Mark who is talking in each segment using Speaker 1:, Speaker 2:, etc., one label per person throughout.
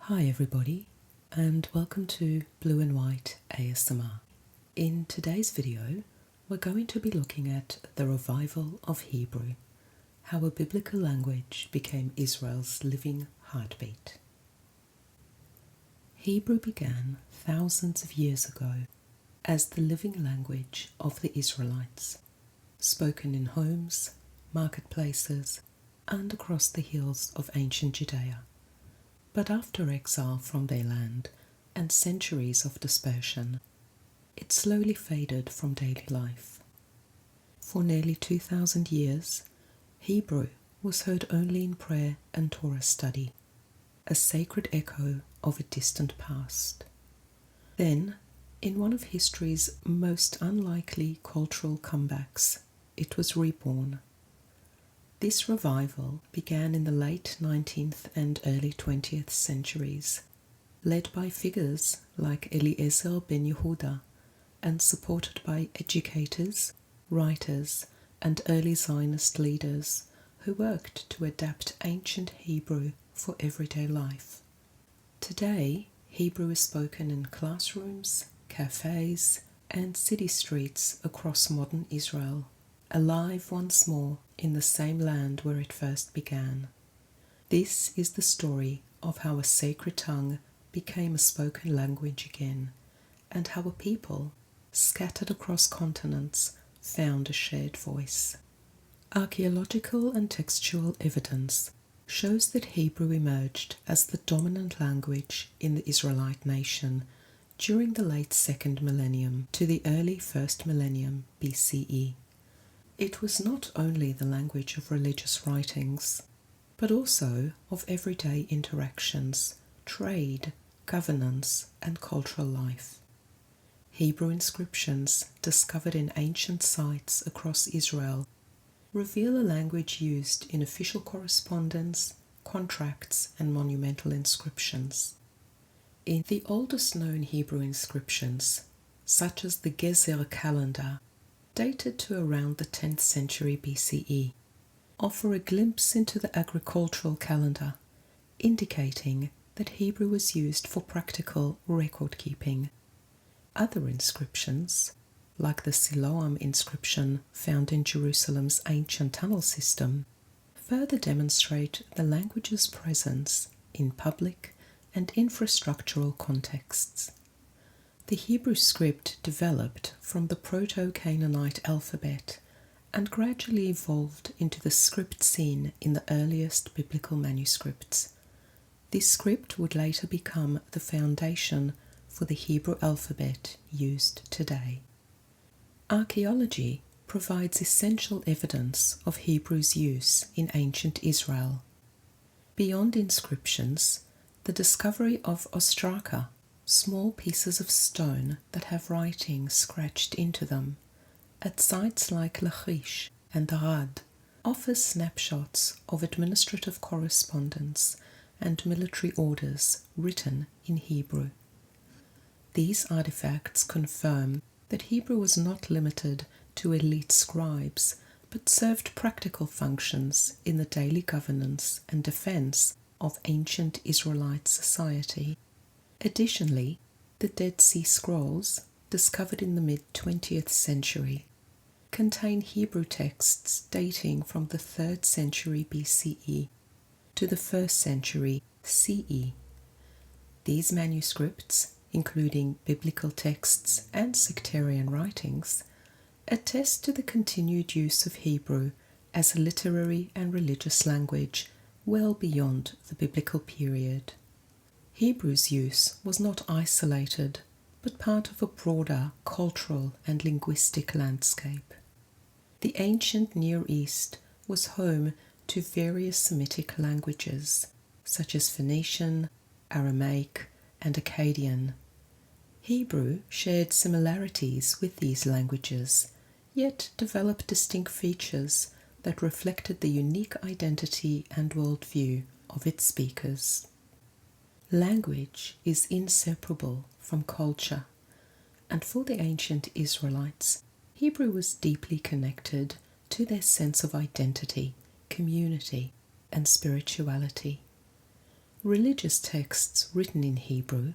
Speaker 1: Hi everybody, and welcome to Blue and White ASMR. In today's video, we're going to be looking at the revival of Hebrew, how a biblical language became Israel's living heartbeat. Hebrew began thousands of years ago as the living language of the Israelites, spoken in homes, marketplaces, and across the hills of ancient Judea. But after exile from their land and centuries of dispersion, it slowly faded from daily life. For nearly 2,000 years, Hebrew was heard only in prayer and Torah study, a sacred echo of a distant past. Then, in one of history's most unlikely cultural comebacks, it was reborn. This revival began in the late 19th and early 20th centuries, led by figures like Eliezer Ben-Yehuda and supported by educators, writers, and early Zionist leaders who worked to adapt ancient Hebrew for everyday life. Today, Hebrew is spoken in classrooms, cafes, and city streets across modern Israel, alive once more in the same land where it first began. This is the story of how a sacred tongue became a spoken language again, and how a people, scattered across continents, found a shared voice. Archaeological and textual evidence shows that Hebrew emerged as the dominant language in the Israelite nation during the late 2nd millennium to the early 1st millennium BCE. It was not only the language of religious writings, but also of everyday interactions, trade, governance, and cultural life. Hebrew inscriptions discovered in ancient sites across Israel reveal a language used in official correspondence, contracts, and monumental inscriptions. In the oldest known Hebrew inscriptions, such as the Gezer calendar, dated to around the 10th century BCE, offer a glimpse into the agricultural calendar, indicating that Hebrew was used for practical record-keeping. Other inscriptions, like the Siloam inscription found in Jerusalem's ancient tunnel system, further demonstrate the language's presence in public and infrastructural contexts. The Hebrew script developed from the Proto-Canaanite alphabet and gradually evolved into the script seen in the earliest biblical manuscripts. This script would later become the foundation for the Hebrew alphabet used today. Archaeology provides essential evidence of Hebrew's use in ancient Israel. Beyond inscriptions, the discovery of ostraka, small pieces of stone that have writing scratched into them, at sites like Lachish and Arad, offers snapshots of administrative correspondence and military orders written in Hebrew. These artifacts confirm that Hebrew was not limited to elite scribes, but served practical functions in the daily governance and defense of ancient Israelite society. Additionally, the Dead Sea Scrolls, discovered in the mid-20th century, contain Hebrew texts dating from the 3rd century BCE to the 1st century CE. These manuscripts, including biblical texts and sectarian writings, attest to the continued use of Hebrew as a literary and religious language well beyond the biblical period. Hebrew's use was not isolated, but part of a broader cultural and linguistic landscape. The ancient Near East was home to various Semitic languages, such as Phoenician, Aramaic, and Akkadian. Hebrew shared similarities with these languages, yet developed distinct features that reflected the unique identity and worldview of its speakers. Language is inseparable from culture, and for the ancient Israelites, Hebrew was deeply connected to their sense of identity, community, and spirituality. Religious texts written in Hebrew,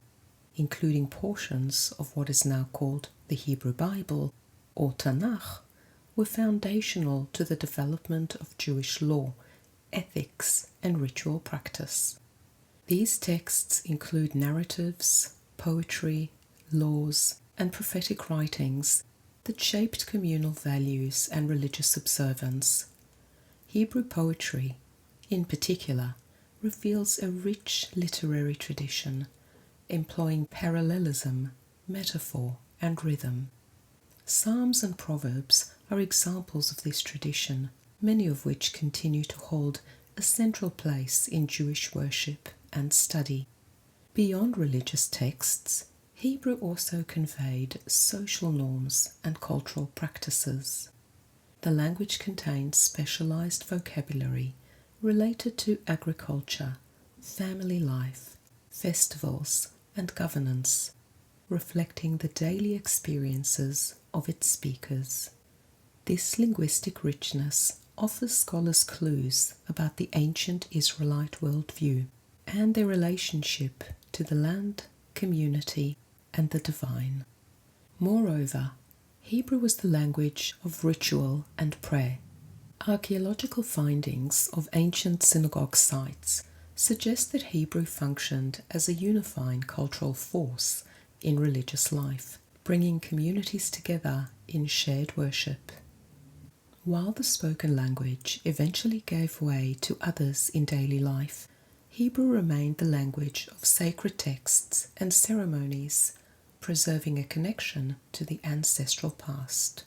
Speaker 1: including portions of what is now called the Hebrew Bible or Tanakh, were foundational to the development of Jewish law, ethics, and ritual practice. These texts include narratives, poetry, laws, and prophetic writings that shaped communal values and religious observance. Hebrew poetry, in particular, reveals a rich literary tradition, employing parallelism, metaphor, and rhythm. Psalms and Proverbs are examples of this tradition, many of which continue to hold a central place in Jewish worship and study. Beyond religious texts, Hebrew also conveyed social norms and cultural practices. The language contains specialized vocabulary related to agriculture, family life, festivals, and governance, reflecting the daily experiences of its speakers. This linguistic richness offers scholars clues about the ancient Israelite worldview and their relationship to the land, community, and the divine. Moreover, Hebrew was the language of ritual and prayer. Archaeological findings of ancient synagogue sites suggest that Hebrew functioned as a unifying cultural force in religious life, bringing communities together in shared worship. While the spoken language eventually gave way to others in daily life, Hebrew remained the language of sacred texts and ceremonies, preserving a connection to the ancestral past.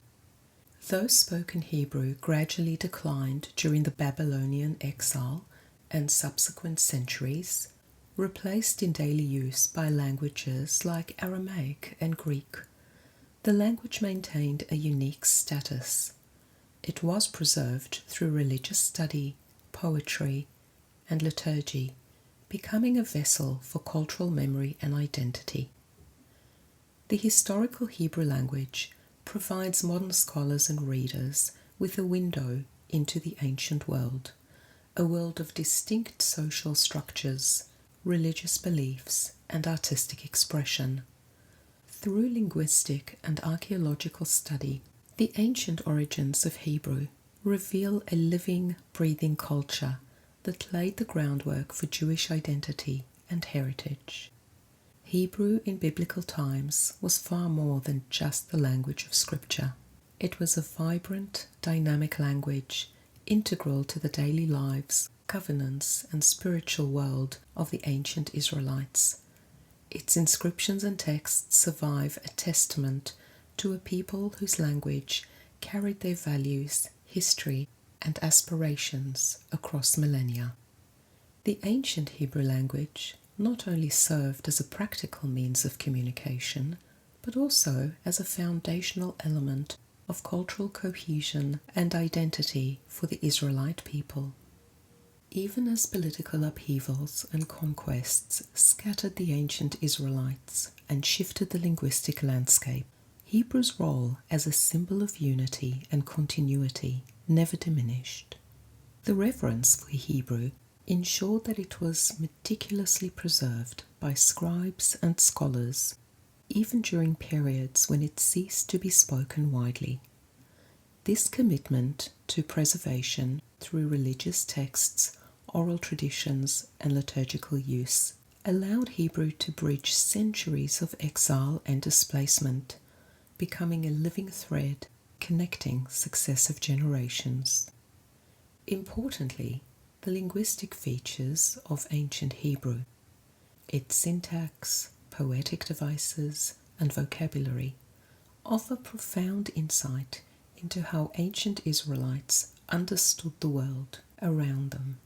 Speaker 1: Though spoken Hebrew gradually declined during the Babylonian exile and subsequent centuries, replaced in daily use by languages like Aramaic and Greek, the language maintained a unique status. It was preserved through religious study, poetry, and liturgy, becoming a vessel for cultural memory and identity. The historical Hebrew language provides modern scholars and readers with a window into the ancient world, a world of distinct social structures, religious beliefs, and artistic expression. Through linguistic and archaeological study, the ancient origins of Hebrew reveal a living, breathing culture that laid the groundwork for Jewish identity and heritage. Hebrew in biblical times was far more than just the language of Scripture. It was a vibrant, dynamic language, integral to the daily lives, governance, and spiritual world of the ancient Israelites. Its inscriptions and texts survive a testament to a people whose language carried their values, history, and aspirations across millennia. The ancient Hebrew language not only served as a practical means of communication, but also as a foundational element of cultural cohesion and identity for the Israelite people. Even as political upheavals and conquests scattered the ancient Israelites and shifted the linguistic landscape, Hebrew's role as a symbol of unity and continuity never diminished. The reverence for Hebrew ensured that it was meticulously preserved by scribes and scholars, even during periods when it ceased to be spoken widely. This commitment to preservation through religious texts, oral traditions, and liturgical use allowed Hebrew to bridge centuries of exile and displacement, becoming a living thread connecting successive generations. Importantly, the linguistic features of ancient Hebrew, its syntax, poetic devices, and vocabulary, offer profound insight into how ancient Israelites understood the world around them.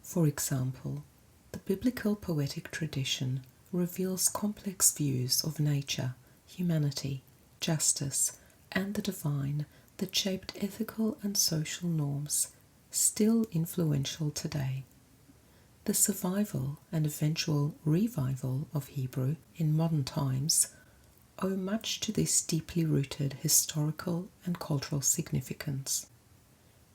Speaker 1: For example, the biblical poetic tradition reveals complex views of nature, humanity, justice, and the divine that shaped ethical and social norms still influential today. The survival and eventual revival of Hebrew in modern times owe much to this deeply rooted historical and cultural significance.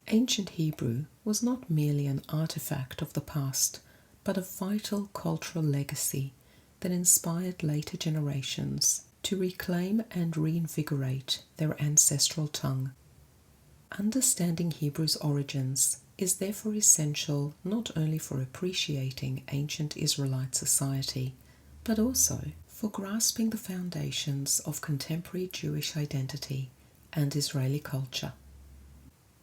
Speaker 1: Ancient Hebrew was not merely an artifact of the past, but a vital cultural legacy that inspired later generations to reclaim and reinvigorate their ancestral tongue. Understanding Hebrew's origins is therefore essential not only for appreciating ancient Israelite society, but also for grasping the foundations of contemporary Jewish identity and Israeli culture.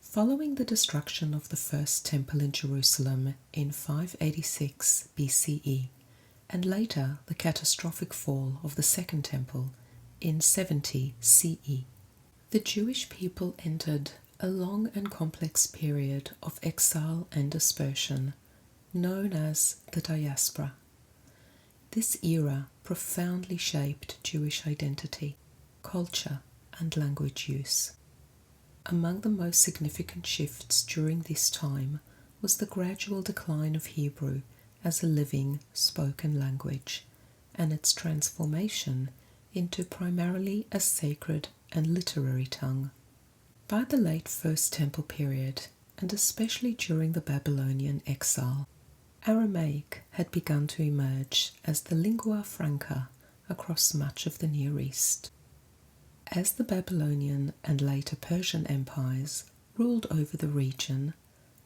Speaker 1: Following the destruction of the First Temple in Jerusalem in 586 BCE, and later the catastrophic fall of the Second Temple in 70 CE, the Jewish people entered a long and complex period of exile and dispersion, known as the Diaspora. This era profoundly shaped Jewish identity, culture, and language use. Among the most significant shifts during this time was the gradual decline of Hebrew as a living, spoken language, and its transformation into primarily a sacred and literary tongue. By the late First Temple period, and especially during the Babylonian exile, Aramaic had begun to emerge as the lingua franca across much of the Near East. As the Babylonian and later Persian empires ruled over the region,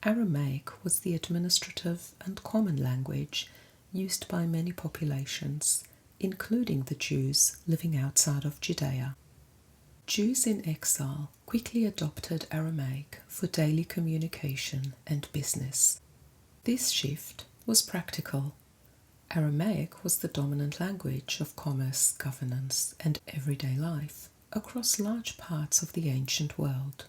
Speaker 1: Aramaic was the administrative and common language used by many populations, including the Jews living outside of Judea. Jews in exile quickly adopted Aramaic for daily communication and business. This shift was practical. Aramaic was the dominant language of commerce, governance, and everyday life across large parts of the ancient world.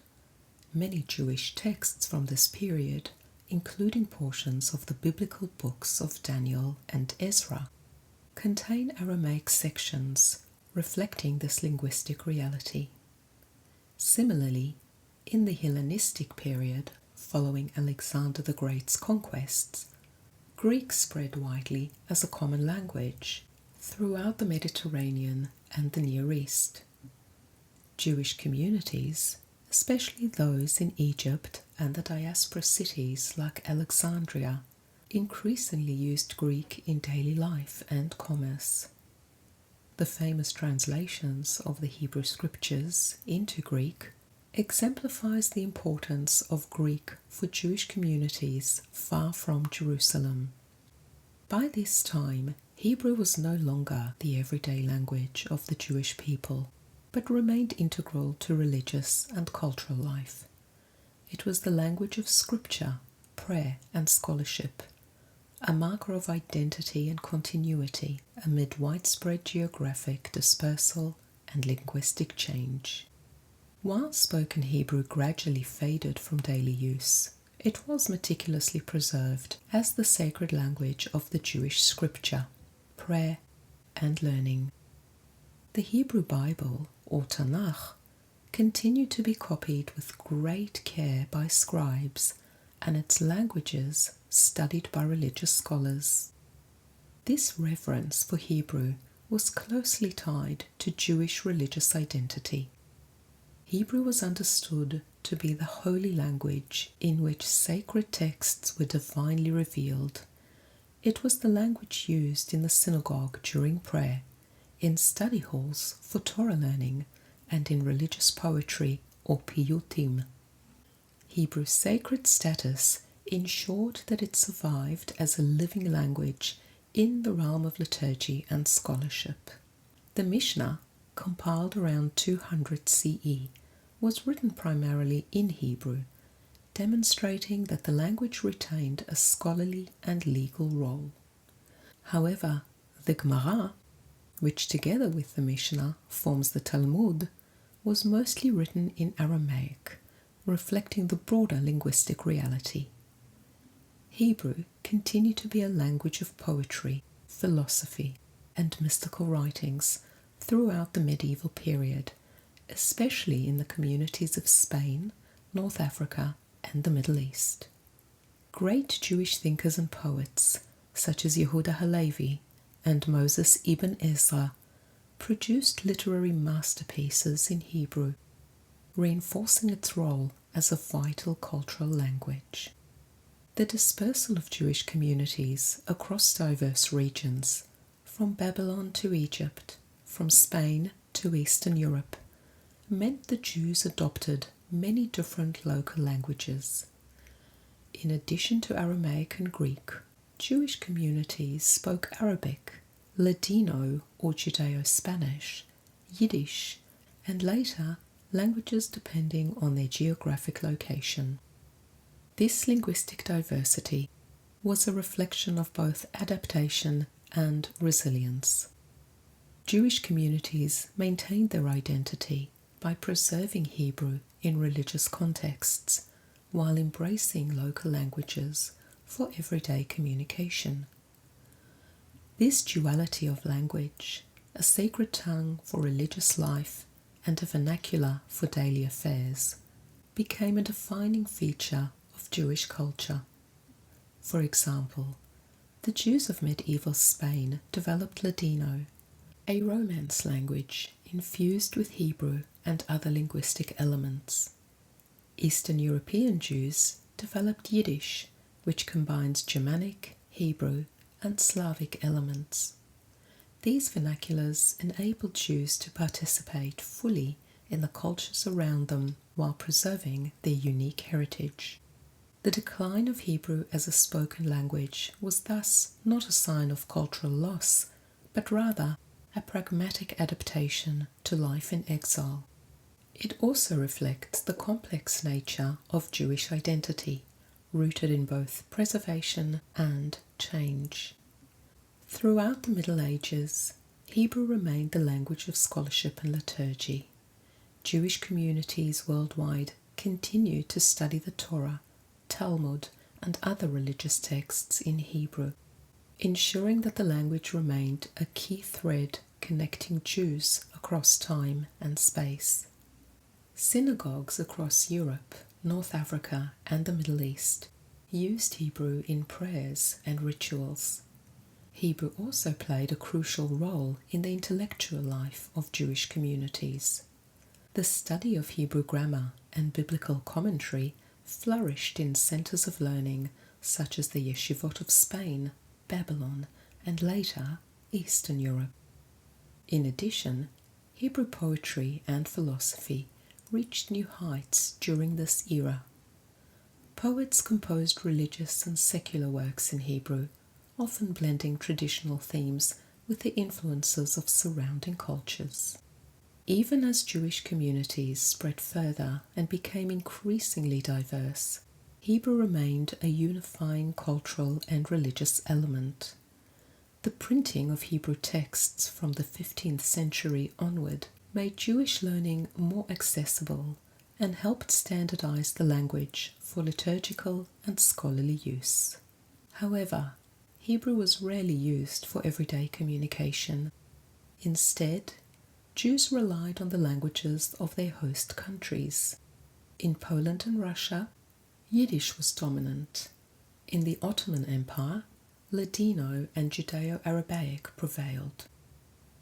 Speaker 1: Many Jewish texts from this period, including portions of the biblical books of Daniel and Ezra, contain Aramaic sections reflecting this linguistic reality. Similarly, in the Hellenistic period, following Alexander the Great's conquests, Greek spread widely as a common language throughout the Mediterranean and the Near East. Jewish communities, especially those in Egypt and the diaspora cities like Alexandria, increasingly used Greek in daily life and commerce. The famous translations of the Hebrew scriptures into Greek exemplifies the importance of Greek for Jewish communities far from Jerusalem. By this time, Hebrew was no longer the everyday language of the Jewish people, but remained integral to religious and cultural life. It was the language of scripture, prayer, and scholarship, a marker of identity and continuity amid widespread geographic dispersal and linguistic change. While spoken Hebrew gradually faded from daily use, it was meticulously preserved as the sacred language of the Jewish scripture, prayer, and learning. The Hebrew Bible, or Tanakh, continued to be copied with great care by scribes, and its languages studied by religious scholars. This reverence for Hebrew was closely tied to Jewish religious identity. Hebrew was understood to be the holy language in which sacred texts were divinely revealed. It was the language used in the synagogue during prayer, in study halls for Torah learning, and in religious poetry or piyutim. Hebrew's sacred status ensured that it survived as a living language in the realm of liturgy and scholarship. The Mishnah, compiled around 200 CE, was written primarily in Hebrew, demonstrating that the language retained a scholarly and legal role. However, the Gemara, which together with the Mishnah forms the Talmud, was mostly written in Aramaic, reflecting the broader linguistic reality. Hebrew continued to be a language of poetry, philosophy, and mystical writings throughout the medieval period, especially in the communities of Spain, North Africa, and the Middle East. Great Jewish thinkers and poets, such as Yehuda Halevi and Moses ibn Ezra, produced literary masterpieces in Hebrew, reinforcing its role as a vital cultural language. The dispersal of Jewish communities across diverse regions, from Babylon to Egypt, from Spain to Eastern Europe, meant the Jews adopted many different local languages. In addition to Aramaic and Greek, Jewish communities spoke Arabic, Ladino or Judeo-Spanish, Yiddish, and later languages depending on their geographic location. This linguistic diversity was a reflection of both adaptation and resilience. Jewish communities maintained their identity by preserving Hebrew in religious contexts while embracing local languages for everyday communication. This duality of language, a sacred tongue for religious life and a vernacular for daily affairs, became a defining feature of Jewish culture. For example, the Jews of medieval Spain developed Ladino, a Romance language infused with Hebrew and other linguistic elements. Eastern European Jews developed Yiddish, which combines Germanic, Hebrew, and Slavic elements. These vernaculars enabled Jews to participate fully in the cultures around them while preserving their unique heritage. The decline of Hebrew as a spoken language was thus not a sign of cultural loss, but rather a pragmatic adaptation to life in exile. It also reflects the complex nature of Jewish identity, rooted in both preservation and change. Throughout the Middle Ages, Hebrew remained the language of scholarship and liturgy. Jewish communities worldwide continued to study the Torah, Talmud, and other religious texts in Hebrew, ensuring that the language remained a key thread connecting Jews across time and space. Synagogues across Europe, North Africa, and the Middle East used Hebrew in prayers and rituals. Hebrew also played a crucial role in the intellectual life of Jewish communities. The study of Hebrew grammar and biblical commentary flourished in centers of learning such as the yeshivot of Spain, Babylon, and later Eastern Europe. In addition, Hebrew poetry and philosophy reached new heights during this era. Poets composed religious and secular works in Hebrew, often blending traditional themes with the influences of surrounding cultures. Even as Jewish communities spread further and became increasingly diverse, Hebrew remained a unifying cultural and religious element. The printing of Hebrew texts from the 15th century onward made Jewish learning more accessible and helped standardize the language for liturgical and scholarly use. However, Hebrew was rarely used for everyday communication. Instead, Jews relied on the languages of their host countries. In Poland and Russia, Yiddish was dominant. In the Ottoman Empire, Ladino and Judeo-Arabic prevailed.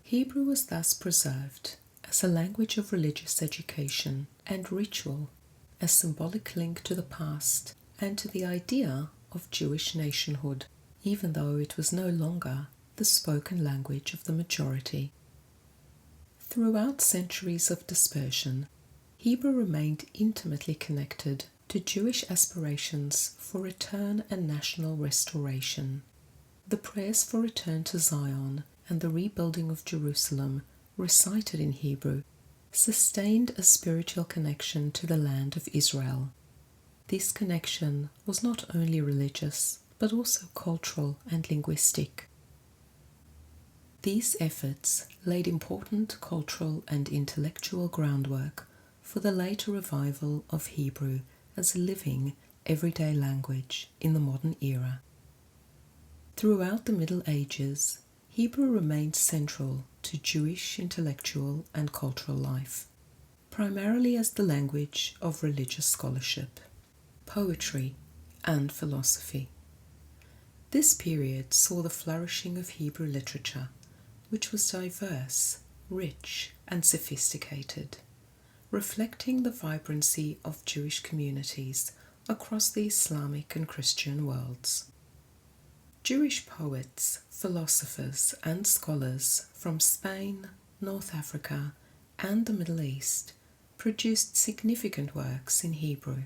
Speaker 1: Hebrew was thus preserved as a language of religious education and ritual, a symbolic link to the past and to the idea of Jewish nationhood, even though it was no longer the spoken language of the majority. Throughout centuries of dispersion, Hebrew remained intimately connected to Jewish aspirations for return and national restoration. The prayers for return to Zion and the rebuilding of Jerusalem, recited in Hebrew, sustained a spiritual connection to the land of Israel. This connection was not only religious, but also cultural and linguistic. These efforts laid important cultural and intellectual groundwork for the later revival of Hebrew as a living, everyday language in the modern era. Throughout the Middle Ages, Hebrew remained central to Jewish intellectual and cultural life, primarily as the language of religious scholarship, poetry, and philosophy. This period saw the flourishing of Hebrew literature, which was diverse, rich, and sophisticated, reflecting the vibrancy of Jewish communities across the Islamic and Christian worlds. Jewish poets, philosophers, and scholars from Spain, North Africa, and the Middle East produced significant works in Hebrew.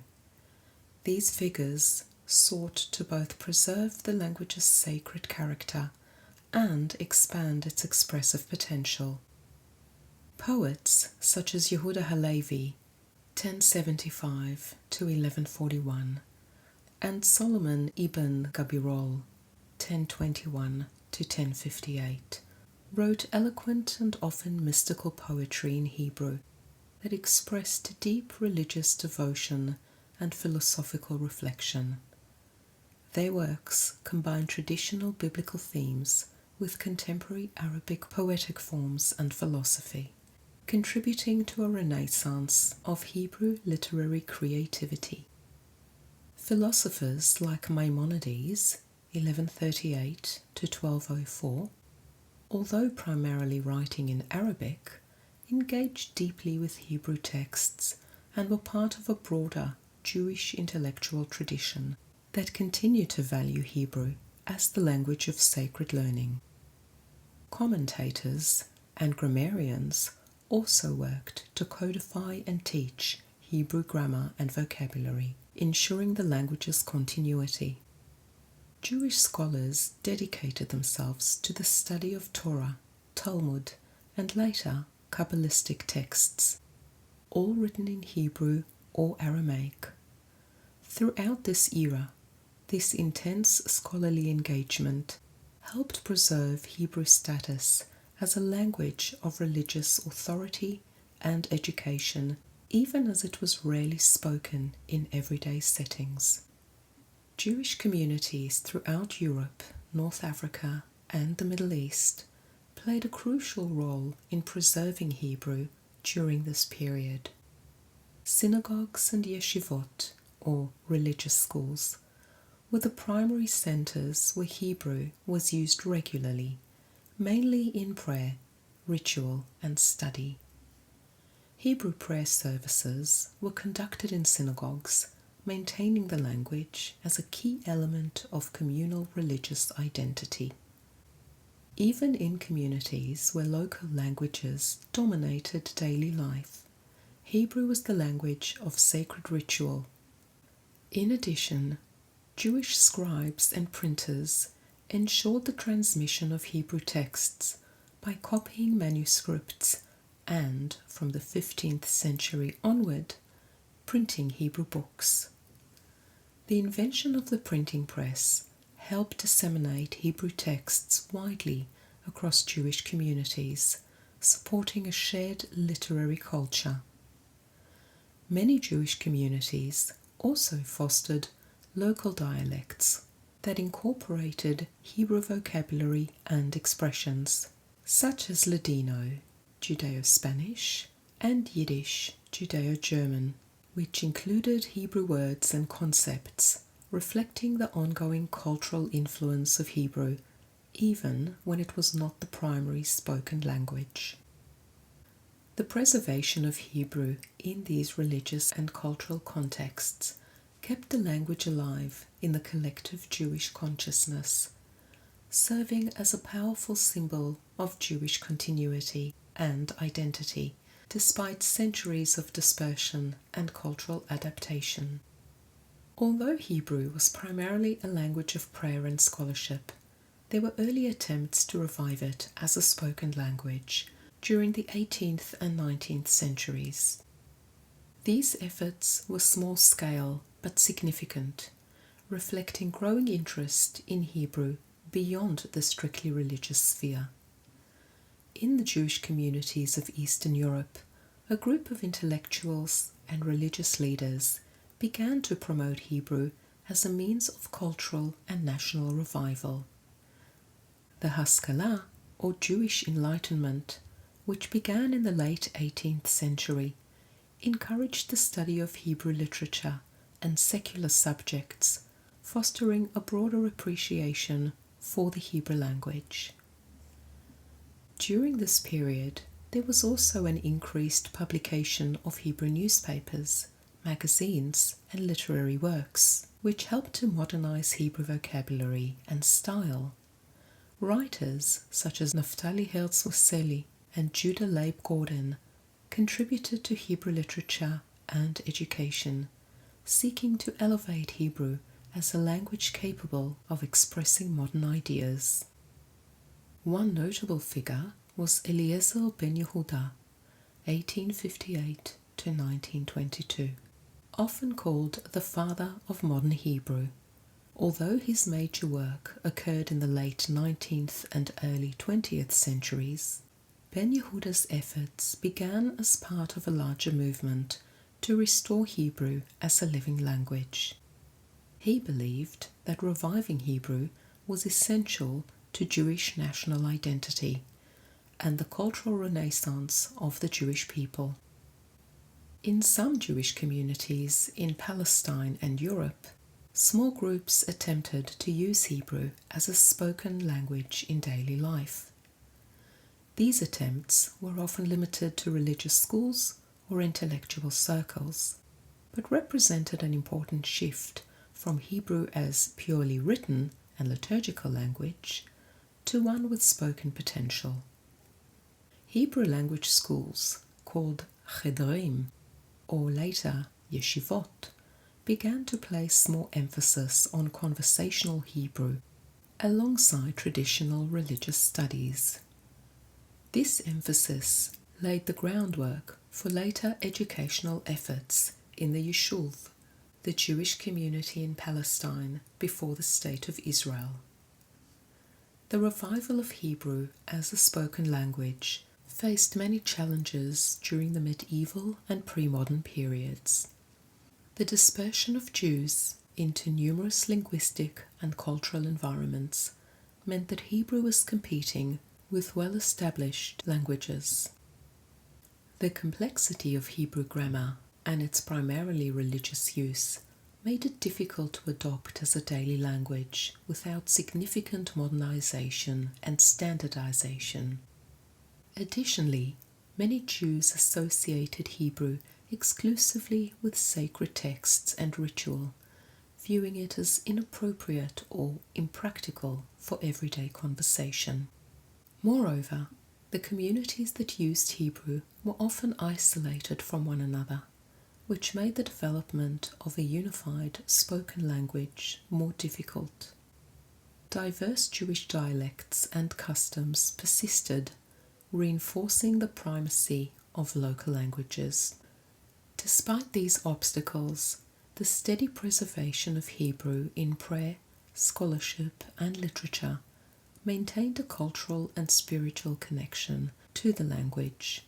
Speaker 1: These figures sought to both preserve the language's sacred character and expand its expressive potential. Poets such as Yehuda Halevi, 1075 to 1141, and Solomon ibn Gabirol, 1021 to 1058, wrote eloquent and often mystical poetry in Hebrew that expressed deep religious devotion and philosophical reflection. Their works combine traditional biblical themes with contemporary Arabic poetic forms and philosophy, contributing to a renaissance of Hebrew literary creativity. Philosophers like Maimonides, 1138 to 1204, although primarily writing in Arabic, engaged deeply with Hebrew texts and were part of a broader Jewish intellectual tradition that continued to value Hebrew as the language of sacred learning. Commentators and grammarians also worked to codify and teach Hebrew grammar and vocabulary, ensuring the language's continuity. Jewish scholars dedicated themselves to the study of Torah, Talmud, and later Kabbalistic texts, all written in Hebrew or Aramaic. Throughout this era, this intense scholarly engagement helped preserve Hebrew's status as a language of religious authority and education, even as it was rarely spoken in everyday settings. Jewish communities throughout Europe, North Africa, and the Middle East played a crucial role in preserving Hebrew during this period. Synagogues and yeshivot, or religious schools, were the primary centers where Hebrew was used regularly, mainly in prayer, ritual, and study. Hebrew prayer services were conducted in synagogues, maintaining the language as a key element of communal religious identity. Even in communities where local languages dominated daily life, Hebrew was the language of sacred ritual. In addition, Jewish scribes and printers ensured the transmission of Hebrew texts by copying manuscripts and, from the 15th century onward, printing Hebrew books. The invention of the printing press helped disseminate Hebrew texts widely across Jewish communities, supporting a shared literary culture. Many Jewish communities also fostered local dialects that incorporated Hebrew vocabulary and expressions, such as Ladino, Judeo-Spanish, and Yiddish, Judeo-German, which included Hebrew words and concepts, reflecting the ongoing cultural influence of Hebrew, even when it was not the primary spoken language. The preservation of Hebrew in these religious and cultural contexts kept the language alive in the collective Jewish consciousness, serving as a powerful symbol of Jewish continuity and identity, despite centuries of dispersion and cultural adaptation. Although Hebrew was primarily a language of prayer and scholarship, there were early attempts to revive it as a spoken language during the 18th and 19th centuries. These efforts were small-scale but significant, reflecting growing interest in Hebrew beyond the strictly religious sphere. In the Jewish communities of Eastern Europe, a group of intellectuals and religious leaders began to promote Hebrew as a means of cultural and national revival. The Haskalah, or Jewish Enlightenment, which began in the late 18th century, encouraged the study of Hebrew literature and secular subjects, fostering a broader appreciation for the Hebrew language. During this period, there was also an increased publication of Hebrew newspapers, magazines, and literary works, which helped to modernize Hebrew vocabulary and style. Writers such as Naftali Herz-Useli and Judah Leib Gordon contributed to Hebrew literature and education, seeking to elevate Hebrew as a language capable of expressing modern ideas. One notable figure was Eliezer Ben-Yehuda, 1858 to 1922, often called the father of modern Hebrew. Although his major work occurred in the late 19th and early 20th centuries, Ben-Yehuda's efforts began as part of a larger movement to restore Hebrew as a living language. He believed that reviving Hebrew was essential to Jewish national identity and the cultural renaissance of the Jewish people. In some Jewish communities in Palestine and Europe, small groups attempted to use Hebrew as a spoken language in daily life. These attempts were often limited to religious schools or intellectual circles, but represented an important shift from Hebrew as purely written and liturgical language to one with spoken potential. Hebrew language schools, called chedrim, or later yeshivot, began to place more emphasis on conversational Hebrew alongside traditional religious studies. This emphasis laid the groundwork for later educational efforts in the Yishuv, the Jewish community in Palestine before the State of Israel. The revival of Hebrew as a spoken language faced many challenges during the medieval and pre-modern periods. The dispersion of Jews into numerous linguistic and cultural environments meant that Hebrew was competing with well-established languages. The complexity of Hebrew grammar and its primarily religious use made it difficult to adopt as a daily language without significant modernization and standardization. Additionally, many Jews associated Hebrew exclusively with sacred texts and ritual, viewing it as inappropriate or impractical for everyday conversation. Moreover, the communities that used Hebrew were often isolated from one another, which made the development of a unified spoken language more difficult. Diverse Jewish dialects and customs persisted, reinforcing the primacy of local languages. Despite these obstacles, the steady preservation of Hebrew in prayer, scholarship, and literature maintained a cultural and spiritual connection to the language.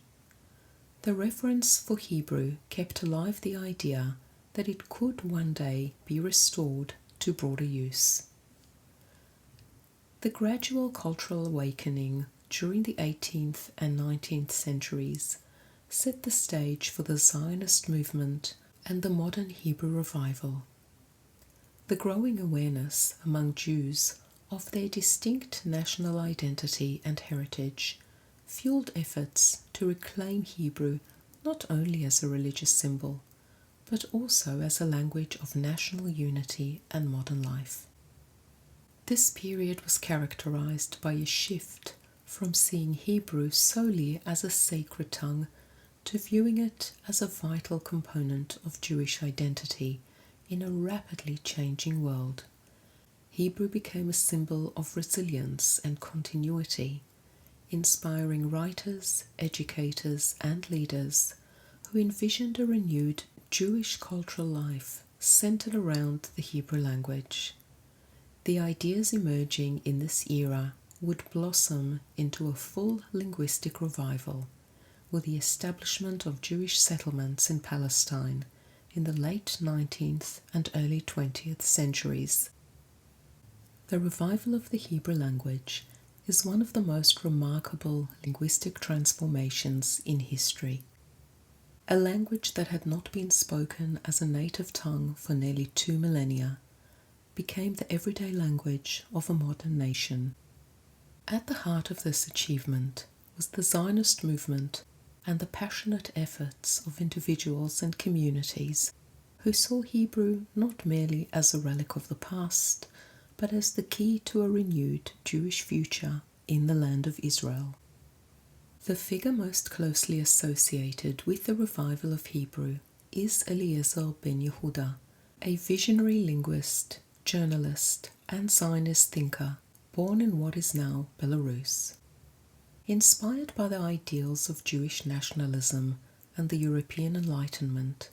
Speaker 1: The reverence for Hebrew kept alive the idea that it could one day be restored to broader use. The gradual cultural awakening during the 18th and 19th centuries set the stage for the Zionist movement and the modern Hebrew revival. The growing awareness among Jews of their distinct national identity and heritage fueled efforts to reclaim Hebrew not only as a religious symbol, but also as a language of national unity and modern life. This period was characterized by a shift from seeing Hebrew solely as a sacred tongue to viewing it as a vital component of Jewish identity in a rapidly changing world. Hebrew became a symbol of resilience and continuity, inspiring writers, educators, and leaders who envisioned a renewed Jewish cultural life centered around the Hebrew language. The ideas emerging in this era would blossom into a full linguistic revival with the establishment of Jewish settlements in Palestine in the late 19th and early 20th centuries. The revival of the Hebrew language is one of the most remarkable linguistic transformations in history. A language that had not been spoken as a native tongue for nearly 2 millennia became the everyday language of a modern nation. At the heart of this achievement was the Zionist movement and the passionate efforts of individuals and communities who saw Hebrew not merely as a relic of the past, but as the key to a renewed Jewish future in the land of Israel. The figure most closely associated with the revival of Hebrew is Eliezer Ben-Yehuda, a visionary linguist, journalist, and Zionist thinker born in what is now Belarus. Inspired by the ideals of Jewish nationalism and the European Enlightenment,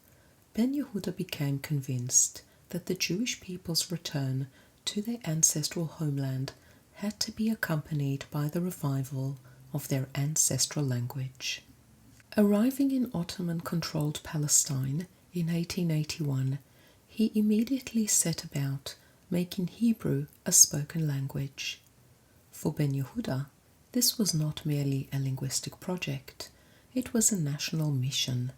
Speaker 1: Ben-Yehuda became convinced that the Jewish people's return to their ancestral homeland had to be accompanied by the revival of their ancestral language. Arriving in Ottoman-controlled Palestine in 1881, he immediately set about making Hebrew a spoken language. For Ben-Yehuda, this was not merely a linguistic project, it was a national mission.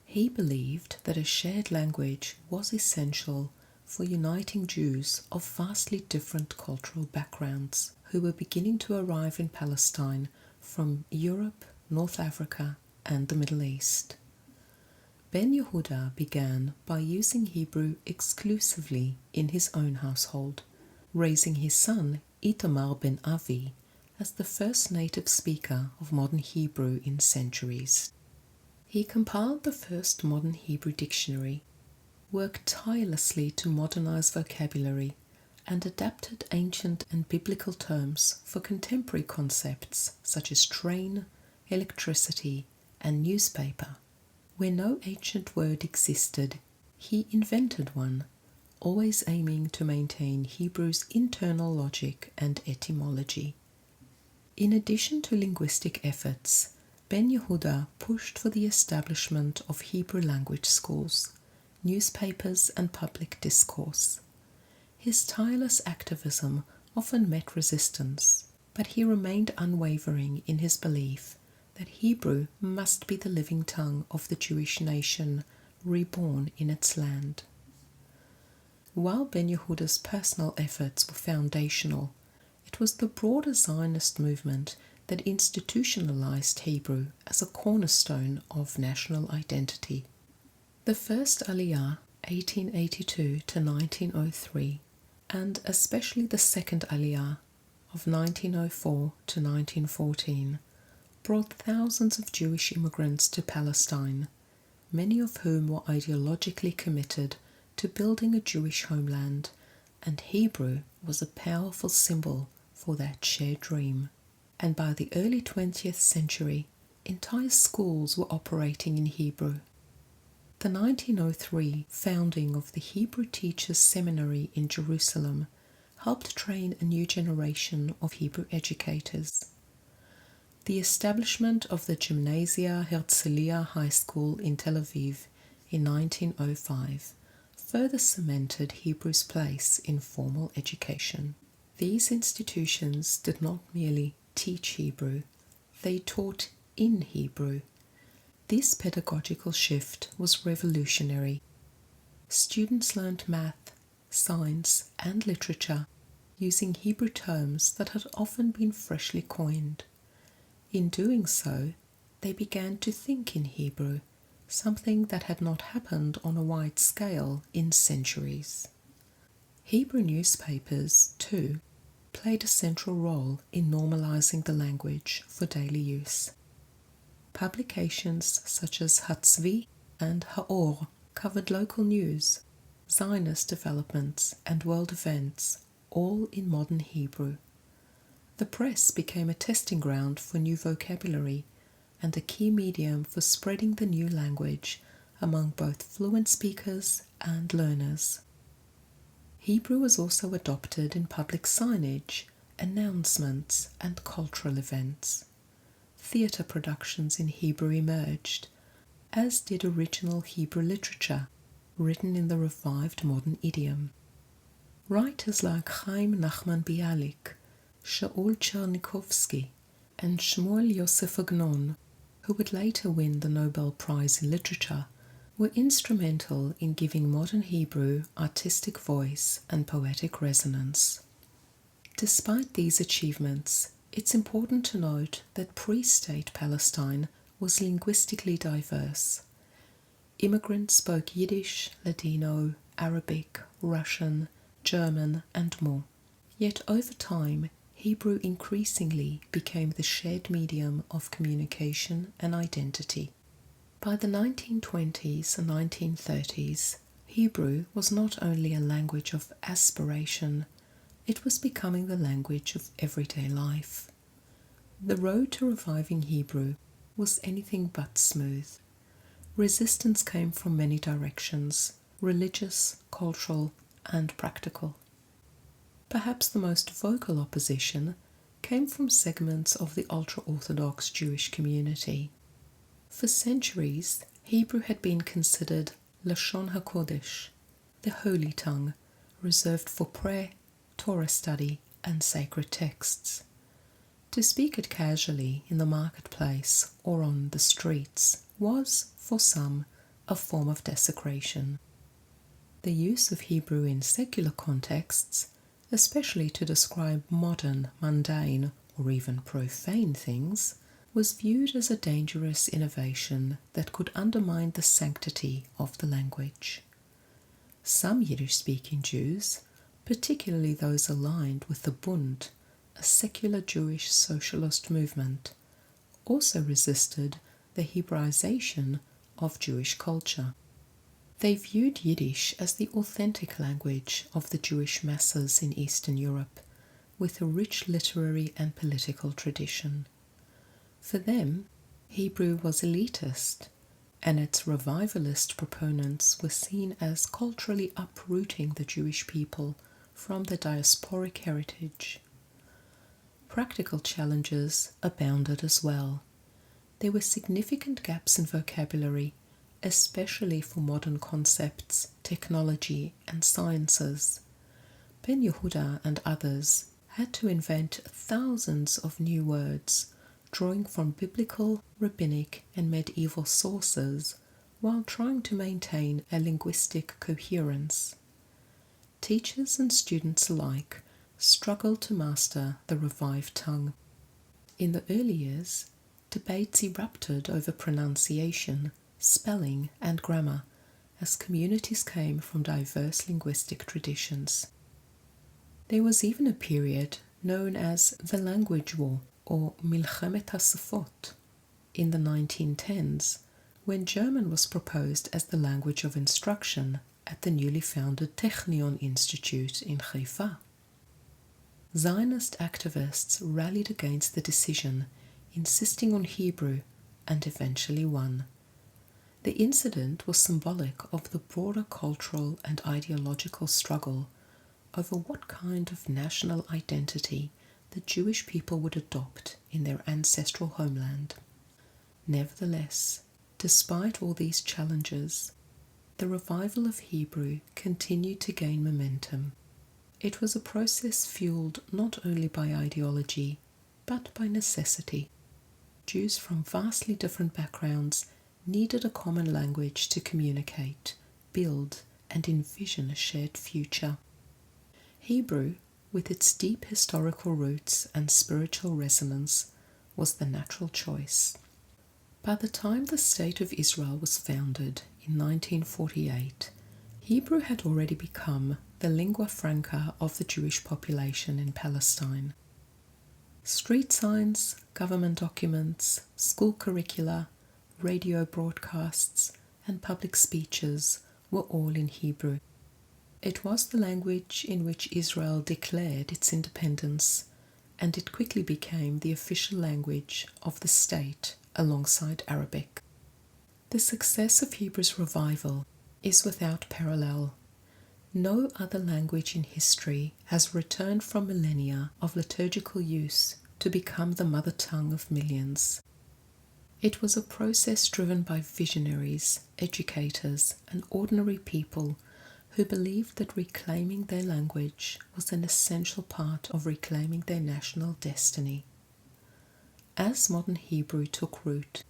Speaker 1: He believed that a shared language was essential for uniting Jews of vastly different cultural backgrounds who were beginning to arrive in Palestine from Europe, North Africa, and the Middle East. Ben-Yehuda began by using Hebrew exclusively in his own household, raising his son Itamar ben Avi as the first native speaker of modern Hebrew in centuries. He compiled the first modern Hebrew dictionary, worked tirelessly to modernize vocabulary, and adapted ancient and biblical terms for contemporary concepts such as train, electricity, and newspaper. Where no ancient word existed, he invented one, always aiming to maintain Hebrew's internal logic and etymology. In addition to linguistic efforts, Ben-Yehuda pushed for the establishment of Hebrew language schools, newspapers, and public discourse. His tireless activism often met resistance, but he remained unwavering in his belief that Hebrew must be the living tongue of the Jewish nation, reborn in its land. While Ben-Yehuda's personal efforts were foundational, it was the broader Zionist movement that institutionalized Hebrew as a cornerstone of national identity. The first Aliyah, 1882 to 1903, and especially the second Aliyah of 1904 to 1914, brought thousands of Jewish immigrants to Palestine, many of whom were ideologically committed to building a Jewish homeland, and Hebrew was a powerful symbol for that shared dream. And by the early 20th century, entire schools were operating in Hebrew. The 1903 founding of the Hebrew Teachers Seminary in Jerusalem helped train a new generation of Hebrew educators. The establishment of the Gymnasia Herzliya High School in Tel Aviv in 1905 further cemented Hebrew's place in formal education. These institutions did not merely teach Hebrew, they taught in Hebrew. This pedagogical shift was revolutionary. Students learned math, science, and literature using Hebrew terms that had often been freshly coined. In doing so, they began to think in Hebrew, something that had not happened on a wide scale in centuries. Hebrew newspapers, too, played a central role in normalizing the language for daily use. Publications such as Hatzvi and Ha'or covered local news, Zionist developments, and world events, all in modern Hebrew. The press became a testing ground for new vocabulary and a key medium for spreading the new language among both fluent speakers and learners. Hebrew was also adopted in public signage, announcements, and cultural events. Theatre productions in Hebrew emerged, as did original Hebrew literature, written in the revived modern idiom. Writers like Chaim Nachman Bialik, Shaul Chernikovsky, and Shmuel Yosef Agnon, who would later win the Nobel Prize in Literature, were instrumental in giving modern Hebrew artistic voice and poetic resonance. Despite these achievements, it's important to note that pre-state Palestine was linguistically diverse. Immigrants spoke Yiddish, Ladino, Arabic, Russian, German, and more. Yet over time, Hebrew increasingly became the shared medium of communication and identity. By the 1920s and 1930s, Hebrew was not only a language of aspiration, it was becoming the language of everyday life. The road to reviving Hebrew was anything but smooth. Resistance came from many directions: religious, cultural, and practical. Perhaps the most vocal opposition came from segments of the ultra-Orthodox Jewish community. For centuries, Hebrew had been considered Lashon HaKodesh, the holy tongue, reserved for prayer, Torah study, and sacred texts. To speak it casually in the marketplace or on the streets was, for some, a form of desecration. The use of Hebrew in secular contexts, especially to describe modern, mundane, or even profane things, was viewed as a dangerous innovation that could undermine the sanctity of the language. Some Yiddish-speaking Jews, particularly those aligned with the Bund, a secular Jewish socialist movement, also resisted the Hebraization of Jewish culture. They viewed Yiddish as the authentic language of the Jewish masses in Eastern Europe, with a rich literary and political tradition. For them, Hebrew was elitist, and its revivalist proponents were seen as culturally uprooting the Jewish people from their diasporic heritage. Practical challenges abounded as well. There were significant gaps in vocabulary, especially for modern concepts, technology, and sciences. Ben-Yehuda and others had to invent thousands of new words, drawing from biblical, rabbinic, and medieval sources, while trying to maintain a linguistic coherence. Teachers and students alike struggled to master the revived tongue. In the early years, debates erupted over pronunciation, spelling, and grammar as communities came from diverse linguistic traditions. There was even a period known as the Language War, or Milchemet HaSafot, in the 1910s, when German was proposed as the language of instruction at the newly founded Technion Institute in Haifa. Zionist activists rallied against the decision, insisting on Hebrew, and eventually won. The incident was symbolic of the broader cultural and ideological struggle over what kind of national identity the Jewish people would adopt in their ancestral homeland. Nevertheless, despite all these challenges, the revival of Hebrew continued to gain momentum. It was a process fueled not only by ideology, but by necessity. Jews from vastly different backgrounds needed a common language to communicate, build, and envision a shared future. Hebrew, with its deep historical roots and spiritual resonance, was the natural choice. By the time the State of Israel was founded in 1948, Hebrew had already become the lingua franca of the Jewish population in Palestine. Street signs, government documents, school curricula, radio broadcasts, and public speeches were all in Hebrew. It was the language in which Israel declared its independence, and it quickly became the official language of the state alongside Arabic. The success of Hebrew's revival is without parallel. No other language in history has returned from millennia of liturgical use to become the mother tongue of millions. It was a process driven by visionaries, educators, and ordinary people who believed that reclaiming their language was an essential part of reclaiming their national destiny. As modern Hebrew took root,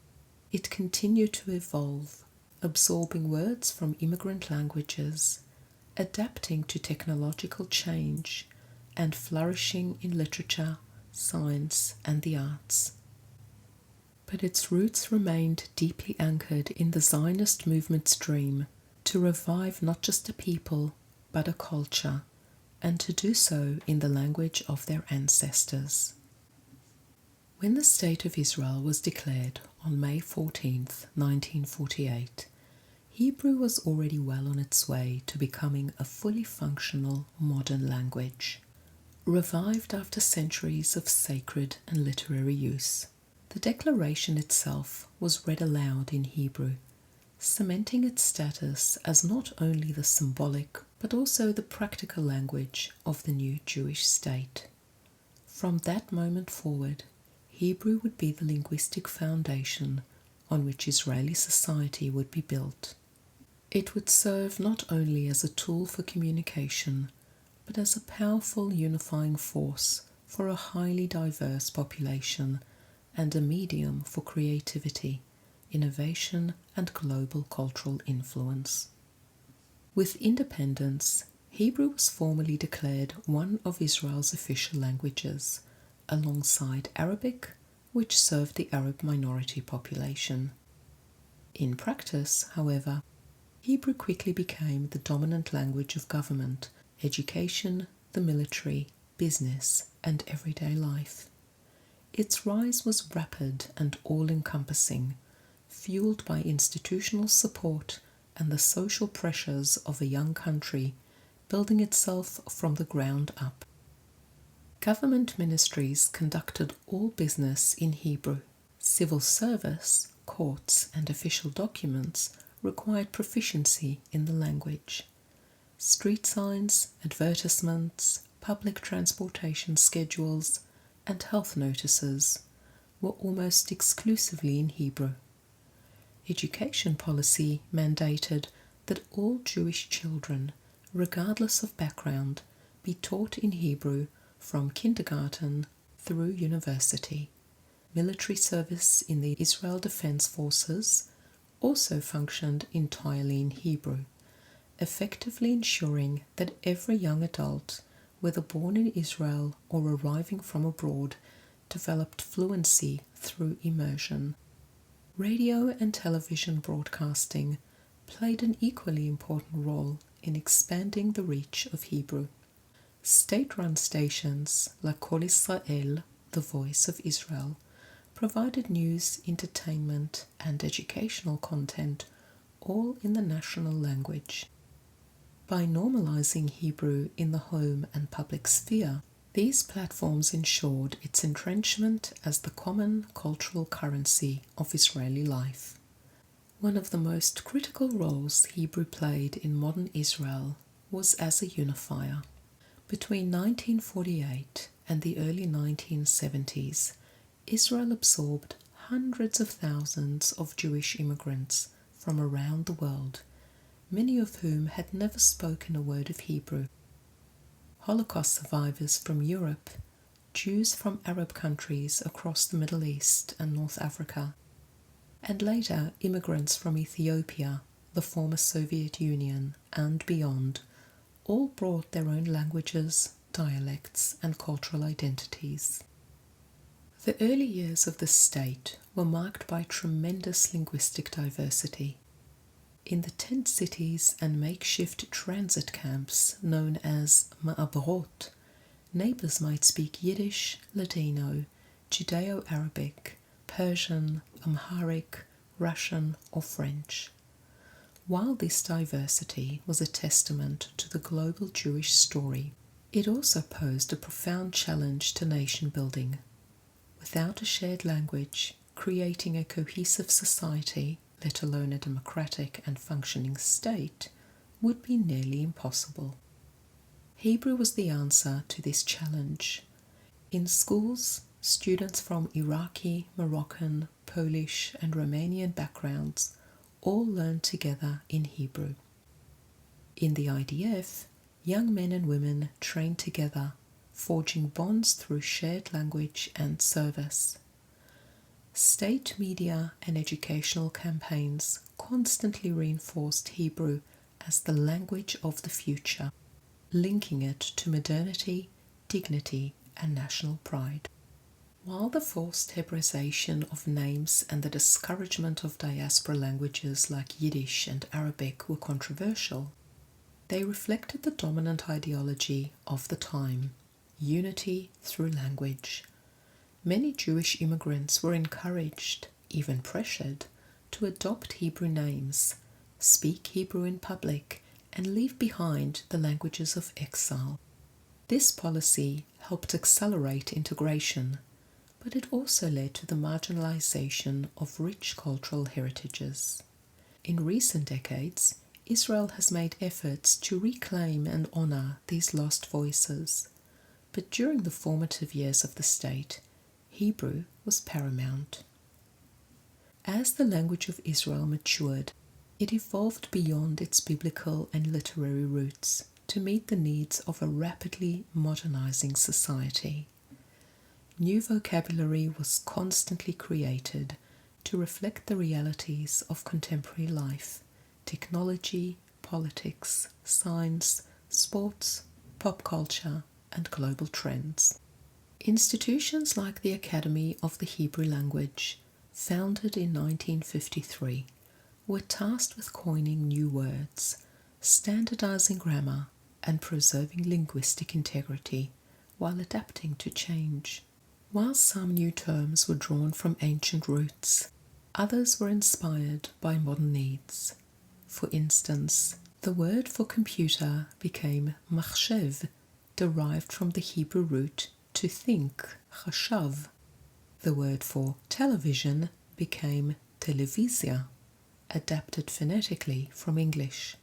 Speaker 1: it continued to evolve, absorbing words from immigrant languages, adapting to technological change, and flourishing in literature, science, and the arts. but its roots remained deeply anchored in the Zionist movement's dream to revive not just a people, but a culture, and to do so in the language of their ancestors. When the State of Israel was declared on May 14, 1948, Hebrew was already well on its way to becoming a fully functional modern language. Revived after centuries of sacred and literary use, the declaration itself was read aloud in Hebrew, cementing its status as not only the symbolic but also the practical language of the new Jewish state. From that moment forward, Hebrew would be the linguistic foundation on which Israeli society would be built. It would serve not only as a tool for communication, but as a powerful unifying force for a highly diverse population and a medium for creativity, innovation, and global cultural influence. With independence, Hebrew was formally declared one of Israel's official languages, alongside Arabic, which served the Arab minority population. In practice, however, Hebrew quickly became the dominant language of government, education, the military, business, and everyday life. Its rise was rapid and all-encompassing, fueled by institutional support and the social pressures of a young country building itself from the ground up. Government ministries conducted all business in Hebrew. Civil service, courts, and official documents required proficiency in the language. Street signs, advertisements, public transportation schedules, and health notices were almost exclusively in Hebrew. Education policy mandated that all Jewish children, regardless of background, be taught in Hebrew from kindergarten through university. Military service in the Israel Defense Forces also functioned entirely in Hebrew, effectively ensuring that every young adult, whether born in Israel or arriving from abroad, developed fluency through immersion. Radio and television broadcasting played an equally important role in expanding the reach of Hebrew. State-run stations like Kol Israel, the Voice of Israel, provided news, entertainment, and educational content, all in the national language. By normalizing Hebrew in the home and public sphere, these platforms ensured its entrenchment as the common cultural currency of Israeli life. One of the most critical roles Hebrew played in modern Israel was as a unifier. Between 1948 and the early 1970s, Israel absorbed hundreds of thousands of Jewish immigrants from around the world, many of whom had never spoken a word of Hebrew. Holocaust survivors from Europe, Jews from Arab countries across the Middle East and North Africa, and later immigrants from Ethiopia, the former Soviet Union, and beyond, all brought their own languages, dialects, and cultural identities. The early years of the state were marked by tremendous linguistic diversity. In the tent cities and makeshift transit camps known as ma'abarot, neighbors might speak Yiddish, Ladino, Judeo-Arabic, Persian, Amharic, Russian, or French. While this diversity was a testament to the global Jewish story, it also posed a profound challenge to nation building. Without a shared language, creating a cohesive society, let alone a democratic and functioning state, would be nearly impossible. Hebrew was the answer to this challenge. In schools, students from Iraqi, Moroccan, Polish, and Romanian backgrounds all learned together in Hebrew. In the IDF, young men and women trained together, forging bonds through shared language and service. State media and educational campaigns constantly reinforced Hebrew as the language of the future, linking it to modernity, dignity, and national pride. While the forced Hebraization of names and the discouragement of diaspora languages like Yiddish and Arabic were controversial, they reflected the dominant ideology of the time, unity through language. Many Jewish immigrants were encouraged, even pressured, to adopt Hebrew names, speak Hebrew in public, and leave behind the languages of exile. This policy helped accelerate integration, but it also led to the marginalization of rich cultural heritages. In recent decades, Israel has made efforts to reclaim and honor these lost voices, but during the formative years of the state, Hebrew was paramount. As the language of Israel matured, it evolved beyond its biblical and literary roots to meet the needs of a rapidly modernizing society. New vocabulary was constantly created to reflect the realities of contemporary life, technology, politics, science, sports, pop culture, and global trends. Institutions like the Academy of the Hebrew Language, founded in 1953, were tasked with coining new words, standardizing grammar, and preserving linguistic integrity while adapting to change. While some new terms were drawn from ancient roots, others were inspired by modern needs. For instance, the word for computer became machshev, derived from the Hebrew root to think, chashav. The word for television became televizia, adapted phonetically from English.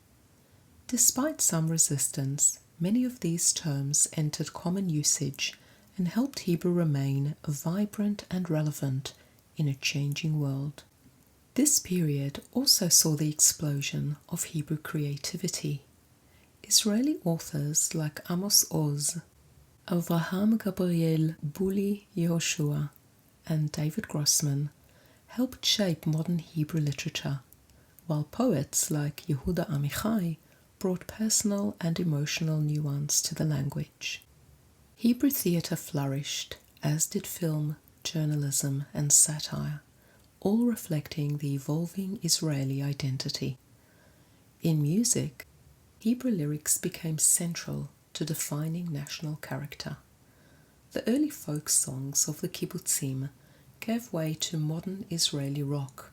Speaker 1: Despite some resistance, many of these terms entered common usage and helped Hebrew remain vibrant and relevant in a changing world. This period also saw the explosion of Hebrew creativity. Israeli authors like Amos Oz, Avraham Gabriel Buli Yehoshua, and David Grossman helped shape modern Hebrew literature, while poets like Yehuda Amichai brought personal and emotional nuance to the language. Hebrew theatre flourished, as did film, journalism, and satire, all reflecting the evolving Israeli identity. In music, Hebrew lyrics became central to defining national character. The early folk songs of the kibbutzim gave way to modern Israeli rock,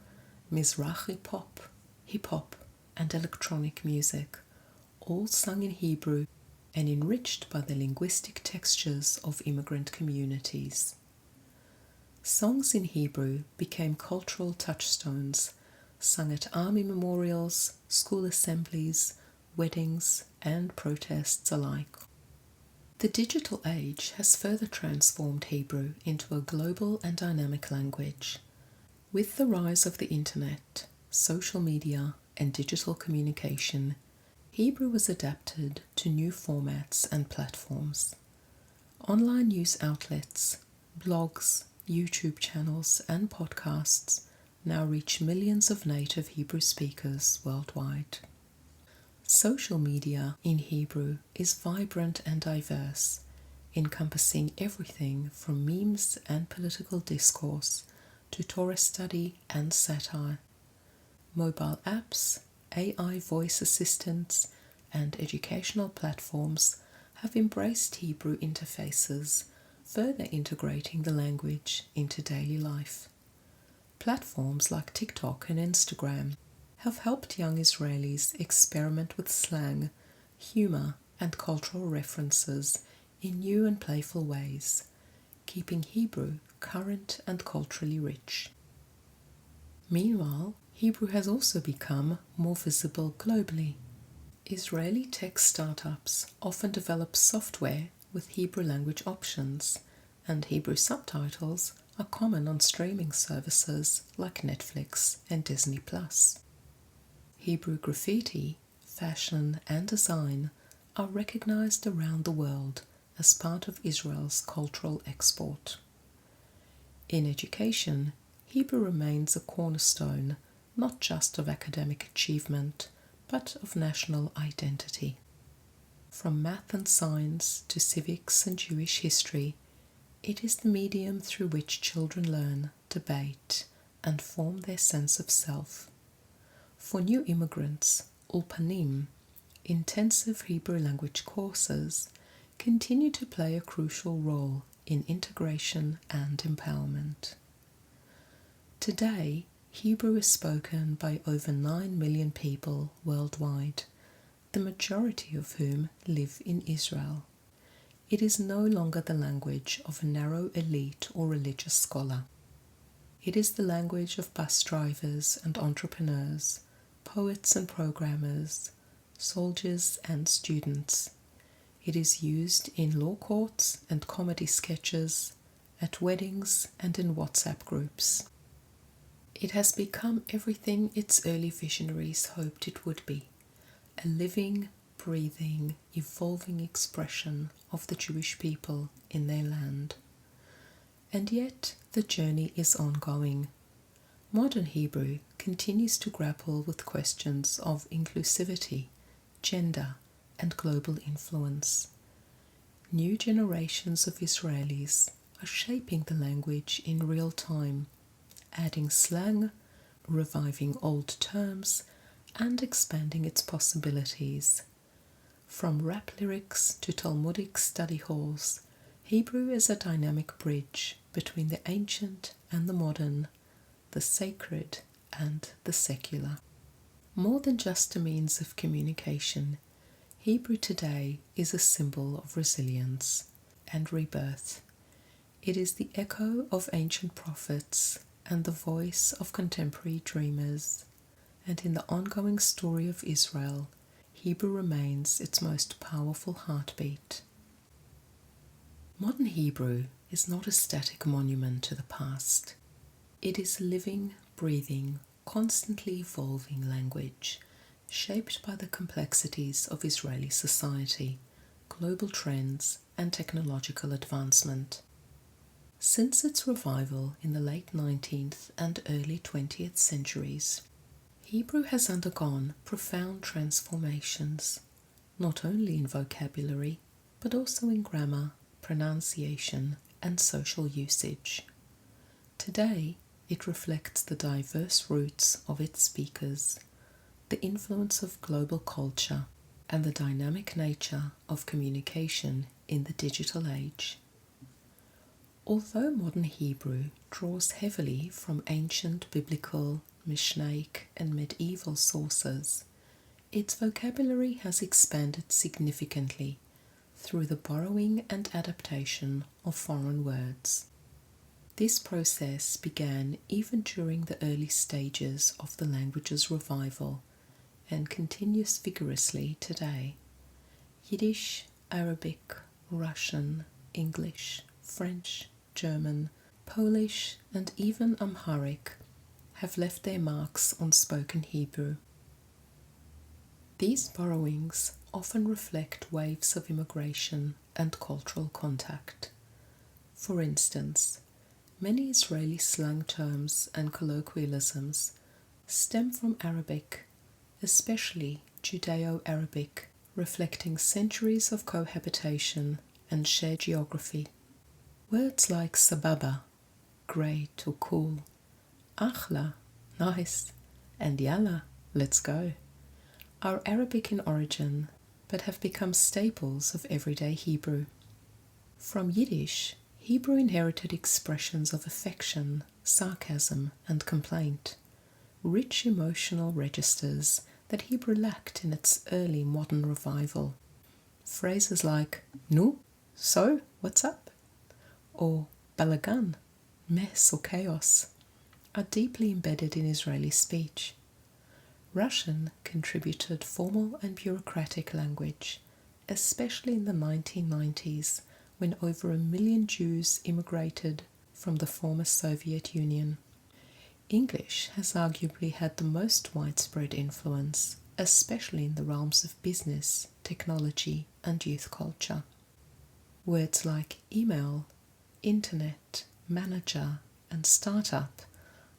Speaker 1: Mizrahi pop, hip-hop, and electronic music, all sung in Hebrew and enriched by the linguistic textures of immigrant communities. Songs in Hebrew became cultural touchstones, sung at army memorials, school assemblies, weddings, and protests alike. The digital age has further transformed Hebrew into a global and dynamic language. With the rise of the internet, social media, and digital communication, Hebrew was adapted to new formats and platforms. Online news outlets, blogs, YouTube channels, and podcasts now reach millions of native Hebrew speakers worldwide. Social media in Hebrew is vibrant and diverse, encompassing everything from memes and political discourse to Torah study and satire. Mobile apps, AI voice assistants, and educational platforms have embraced Hebrew interfaces, further integrating the language into daily life. Platforms like TikTok and Instagram have helped young Israelis experiment with slang, humor, and cultural references in new and playful ways, keeping Hebrew current and culturally rich. Meanwhile, Hebrew has also become more visible globally. Israeli tech startups often develop software with Hebrew language options, and Hebrew subtitles are common on streaming services like Netflix and Disney+. Hebrew graffiti, fashion, and design are recognized around the world as part of Israel's cultural export. In education, Hebrew remains a cornerstone not just of academic achievement, but of national identity. From math and science to civics and Jewish history, It is the medium through which children learn, debate, and form their sense of self. For new immigrants, Ulpanim, intensive Hebrew language courses, continue to play a crucial role in integration and empowerment. Today, Hebrew is spoken by over 9 million people worldwide, the majority of whom live in Israel. It is no longer the language of a narrow elite or religious scholar. It is the language of bus drivers and entrepreneurs, poets and programmers, soldiers and students. It is used in law courts and comedy sketches, at weddings and in WhatsApp groups. It has become everything its early visionaries hoped it would be, a living, breathing, evolving expression of the Jewish people in their land. And yet the journey is ongoing. Modern Hebrew continues to grapple with questions of inclusivity, gender, and global influence. New generations of Israelis are shaping the language in real time, adding slang, reviving old terms, and expanding its possibilities. From rap lyrics to Talmudic study halls, Hebrew is a dynamic bridge between the ancient and the modern, the sacred and the secular. More than just a means of communication, Hebrew today is a symbol of resilience and rebirth. It is the echo of ancient prophets and the voice of contemporary dreamers. And in the ongoing story of Israel, Hebrew remains its most powerful heartbeat. Modern Hebrew is not a static monument to the past. It is a living, breathing, constantly evolving language, shaped by the complexities of Israeli society, global trends, and technological advancement. Since its revival in the late 19th and early 20th centuries, Hebrew has undergone profound transformations, not only in vocabulary, but also in grammar, pronunciation, and social usage. Today, it reflects the diverse roots of its speakers, the influence of global culture, and the dynamic nature of communication in the digital age. Although modern Hebrew draws heavily from ancient biblical, Mishnaic, and medieval sources, its vocabulary has expanded significantly through the borrowing and adaptation of foreign words. This process began even during the early stages of the language's revival and continues vigorously today. Yiddish, Arabic, Russian, English, French, German, Polish, and even Amharic have left their marks on spoken Hebrew. These borrowings often reflect waves of immigration and cultural contact. For instance, many Israeli slang terms and colloquialisms stem from Arabic, especially Judeo-Arabic, reflecting centuries of cohabitation and shared geography. Words like sababa, great or cool, achla, nice, and yalla, let's go, are Arabic in origin, but have become staples of everyday Hebrew. From Yiddish, Hebrew inherited expressions of affection, sarcasm, and complaint, rich emotional registers that Hebrew lacked in its early modern revival. Phrases like, nu, so, what's up? Or balagan, mess or chaos, are deeply embedded in Israeli speech. Russian contributed formal and bureaucratic language, especially in the 1990s when over 1 million Jews immigrated from the former Soviet Union. English has arguably had the most widespread influence, especially in the realms of business, technology, and youth culture. Words like email, internet, manager, and startup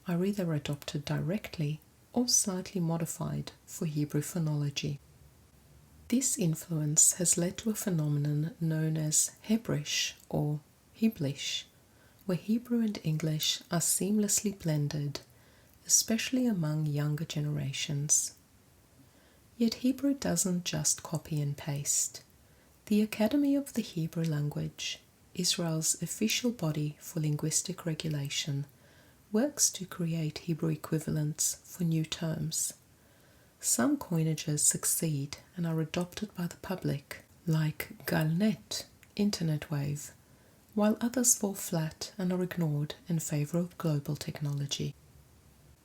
Speaker 1: are either adopted directly or slightly modified for Hebrew phonology. This influence has led to a phenomenon known as Hebrish or Hiblish, where Hebrew and English are seamlessly blended, especially among younger generations. Yet Hebrew doesn't just copy and paste. The Academy of the Hebrew Language, Israel's official body for linguistic regulation, works to create Hebrew equivalents for new terms. Some coinages succeed and are adopted by the public, like galnet, internet wave, while others fall flat and are ignored in favor of global technology.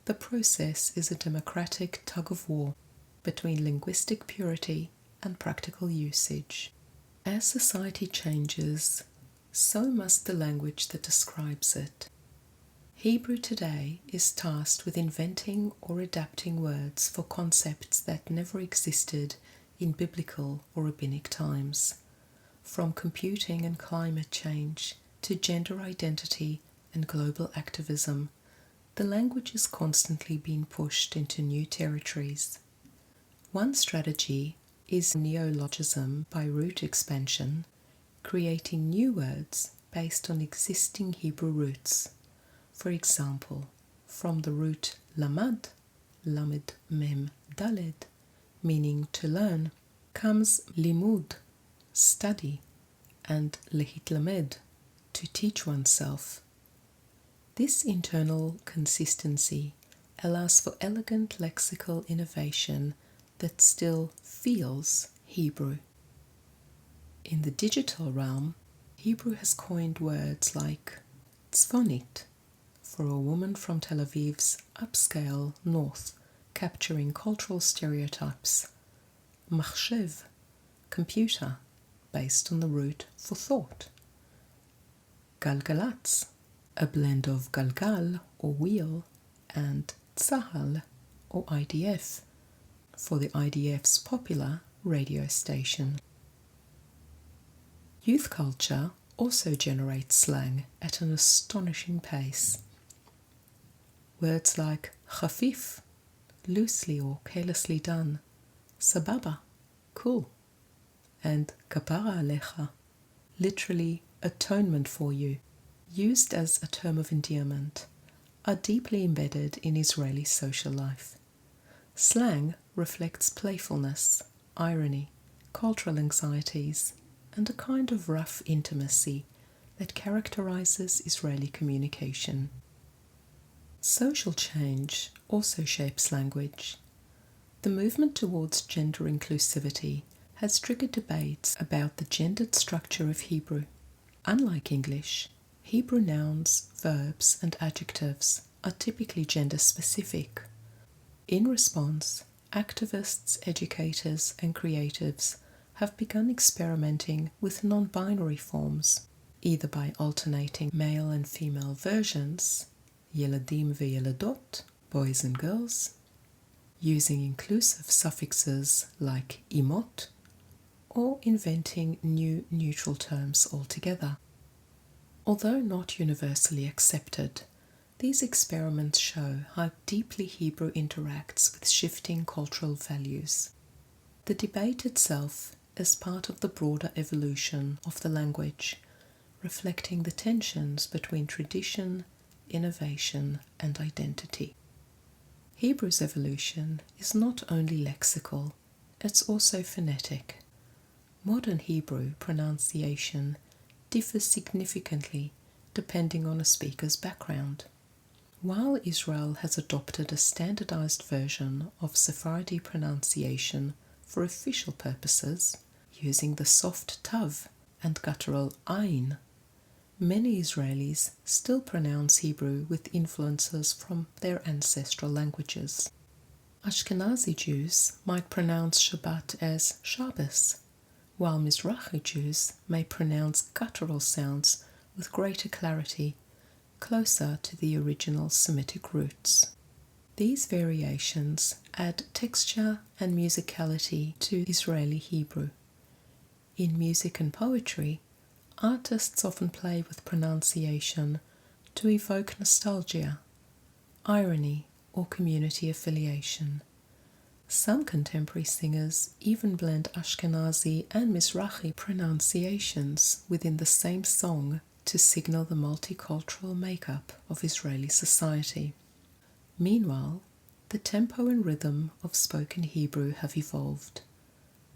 Speaker 1: The process is a democratic tug-of-war between linguistic purity and practical usage. As society changes, so must the language that describes it. Hebrew today is tasked with inventing or adapting words for concepts that never existed in biblical or rabbinic times, from computing and climate change to gender identity and global activism. The language is constantly being pushed into new territories. One strategy is neologism by root expansion, creating new words based on existing Hebrew roots. For example, from the root lamad, lamed mem daled, meaning to learn, comes limud, study, and lehitlamed, to teach oneself. This internal consistency allows for elegant lexical innovation that still feels Hebrew. In the digital realm, Hebrew has coined words like tzfonit, for a woman from Tel Aviv's upscale north, capturing cultural stereotypes. Machshev, computer, based on the root for thought. Galgalatz, a blend of galgal, or wheel, and tzahal, or IDF, for the IDF's popular radio station. Youth culture also generates slang at an astonishing pace. Words like chafif, loosely or carelessly done, sababa, cool, and kapara alecha, literally atonement for you, used as a term of endearment, are deeply embedded in Israeli social life. Slang reflects playfulness, irony, cultural anxieties, and a kind of rough intimacy that characterizes Israeli communication. Social change also shapes language. The movement towards gender inclusivity has triggered debates about the gendered structure of Hebrew. Unlike English, Hebrew nouns, verbs, and adjectives are typically gender-specific. In response, activists, educators, and creatives have begun experimenting with non-binary forms, either by alternating male and female versions, ילדים וילדות, boys and girls, using inclusive suffixes like imot, or inventing new neutral terms altogether. Although not universally accepted, these experiments show how deeply Hebrew interacts with shifting cultural values. The debate itself is part of the broader evolution of the language, reflecting the tensions between tradition, innovation, and identity. Hebrew's evolution is not only lexical, it's also phonetic. Modern Hebrew pronunciation differs significantly depending on a speaker's background. While Israel has adopted a standardized version of Sephardi pronunciation for official purposes, using the soft tav and guttural ayin, many Israelis still pronounce Hebrew with influences from their ancestral languages. Ashkenazi Jews might pronounce Shabbat as Shabbos, while Mizrahi Jews may pronounce guttural sounds with greater clarity, closer to the original Semitic roots. These variations add texture and musicality to Israeli Hebrew. In music and poetry, artists often play with pronunciation to evoke nostalgia, irony, or community affiliation. Some contemporary singers even blend Ashkenazi and Mizrahi pronunciations within the same song to signal the multicultural makeup of Israeli society. Meanwhile, the tempo and rhythm of spoken Hebrew have evolved.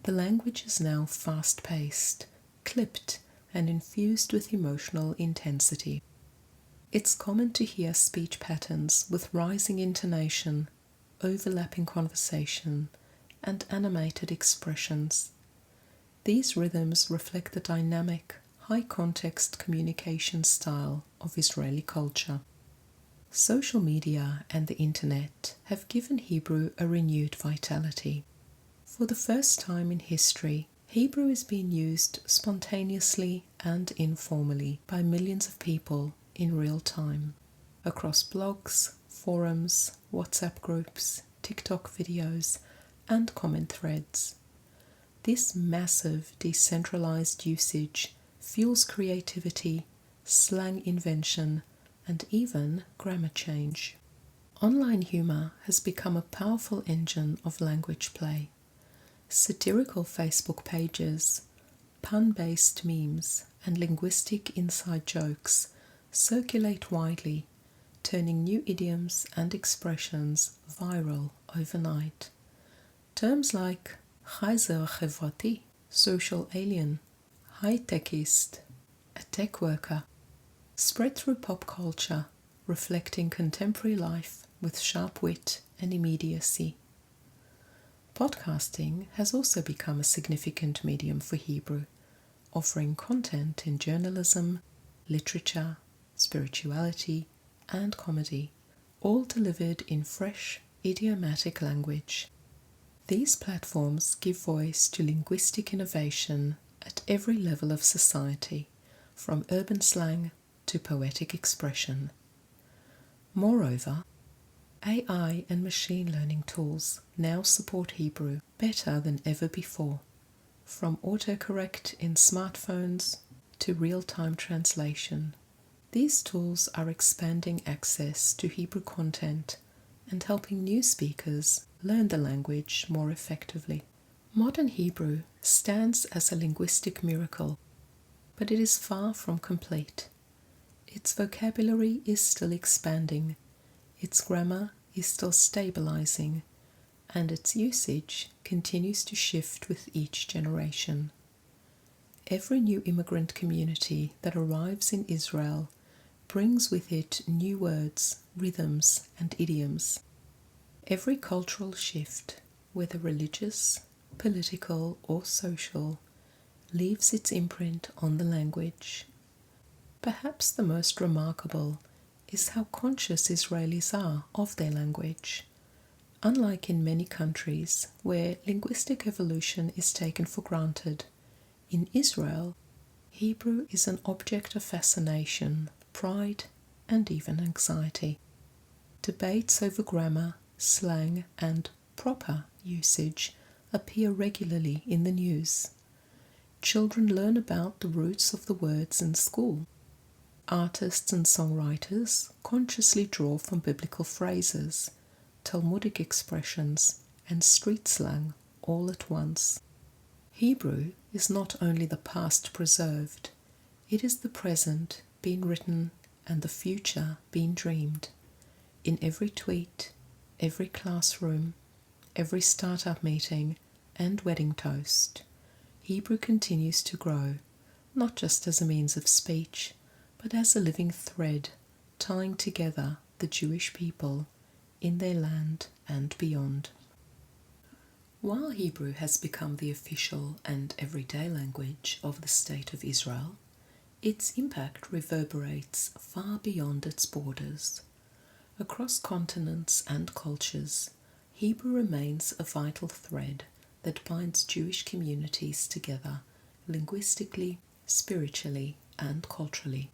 Speaker 1: The language is now fast-paced, clipped, and infused with emotional intensity. It's common to hear speech patterns with rising intonation, overlapping conversation, and animated expressions. These rhythms reflect the dynamic, high-context communication style of Israeli culture. Social media and the internet have given Hebrew a renewed vitality. For the first time in history, Hebrew is being used spontaneously and informally by millions of people in real time, across blogs, forums, WhatsApp groups, TikTok videos, and comment threads. This massive decentralized usage fuels creativity, slang invention, and even grammar change. Online humor has become a powerful engine of language play. Satirical Facebook pages, pun-based memes, and linguistic inside jokes circulate widely, turning new idioms and expressions viral overnight. Terms like Chayzer Chevrati, social alien, high-techist, a tech worker, spread through pop culture, reflecting contemporary life with sharp wit and immediacy. Podcasting has also become a significant medium for Hebrew, offering content in journalism, literature, spirituality, and comedy, all delivered in fresh, idiomatic language. These platforms give voice to linguistic innovation at every level of society, from urban slang to poetic expression. Moreover, AI and machine learning tools now support Hebrew better than ever before, from autocorrect in smartphones to real-time translation. These tools are expanding access to Hebrew content and helping new speakers learn the language more effectively. Modern Hebrew stands as a linguistic miracle, but it is far from complete. Its vocabulary is still expanding, its grammar is still stabilizing, and its usage continues to shift with each generation. Every new immigrant community that arrives in Israel brings with it new words, rhythms, and idioms. Every cultural shift, whether religious, political, or social, leaves its imprint on the language. Perhaps the most remarkable is how conscious Israelis are of their language. Unlike in many countries where linguistic evolution is taken for granted, in Israel, Hebrew is an object of fascination, pride, and even anxiety. Debates over grammar, slang, and proper usage appear regularly in the news. Children learn about the roots of the words in school. Artists and songwriters consciously draw from biblical phrases, Talmudic expressions, and street slang all at once. Hebrew is not only the past preserved, it is the present being written and the future being dreamed. In every tweet, every classroom, every startup meeting, and wedding toast, Hebrew continues to grow, not just as a means of speech, but as a living thread tying together the Jewish people in their land and beyond. While Hebrew has become the official and everyday language of the State of Israel, its impact reverberates far beyond its borders. Across continents and cultures, Hebrew remains a vital thread that binds Jewish communities together linguistically, spiritually, and culturally.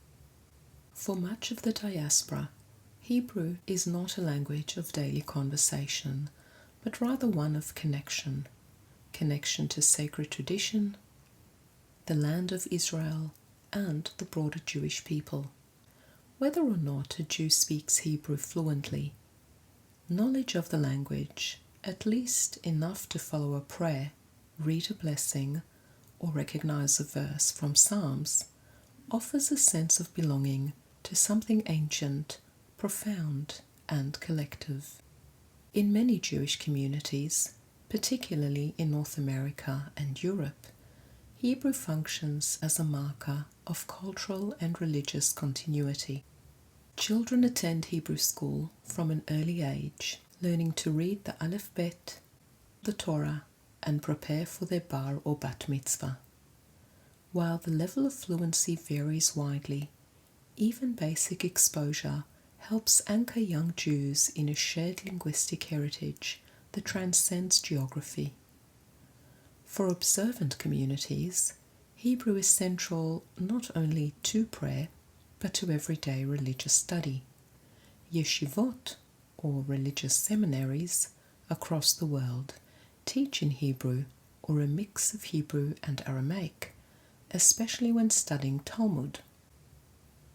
Speaker 1: For much of the diaspora, Hebrew is not a language of daily conversation, but rather one of connection to sacred tradition, the land of Israel, and the broader Jewish people. Whether or not a Jew speaks Hebrew fluently, knowledge of the language, at least enough to follow a prayer, read a blessing, or recognize a verse from Psalms, offers a sense of belonging to something ancient, profound, and collective. In many Jewish communities, particularly in North America and Europe, Hebrew functions as a marker of cultural and religious continuity. Children attend Hebrew school from an early age, learning to read the Aleph Bet, the Torah, and prepare for their bar or bat mitzvah. While the level of fluency varies widely, even basic exposure helps anchor young Jews in a shared linguistic heritage that transcends geography. For observant communities, Hebrew is central not only to prayer, but to everyday religious study. Yeshivot, or religious seminaries, across the world teach in Hebrew or a mix of Hebrew and Aramaic, especially when studying Talmud.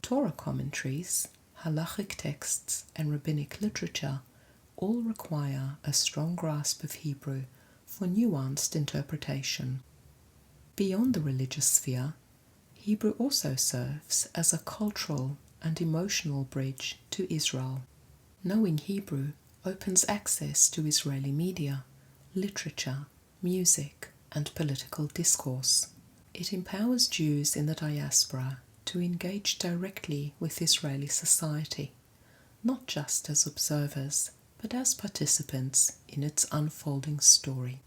Speaker 1: Torah commentaries, halachic texts, and rabbinic literature all require a strong grasp of Hebrew for nuanced interpretation. Beyond the religious sphere, Hebrew also serves as a cultural and emotional bridge to Israel. Knowing Hebrew opens access to Israeli media, literature, music, and political discourse. It empowers Jews in the diaspora to engage directly with Israeli society, not just as observers, but as participants in its unfolding story.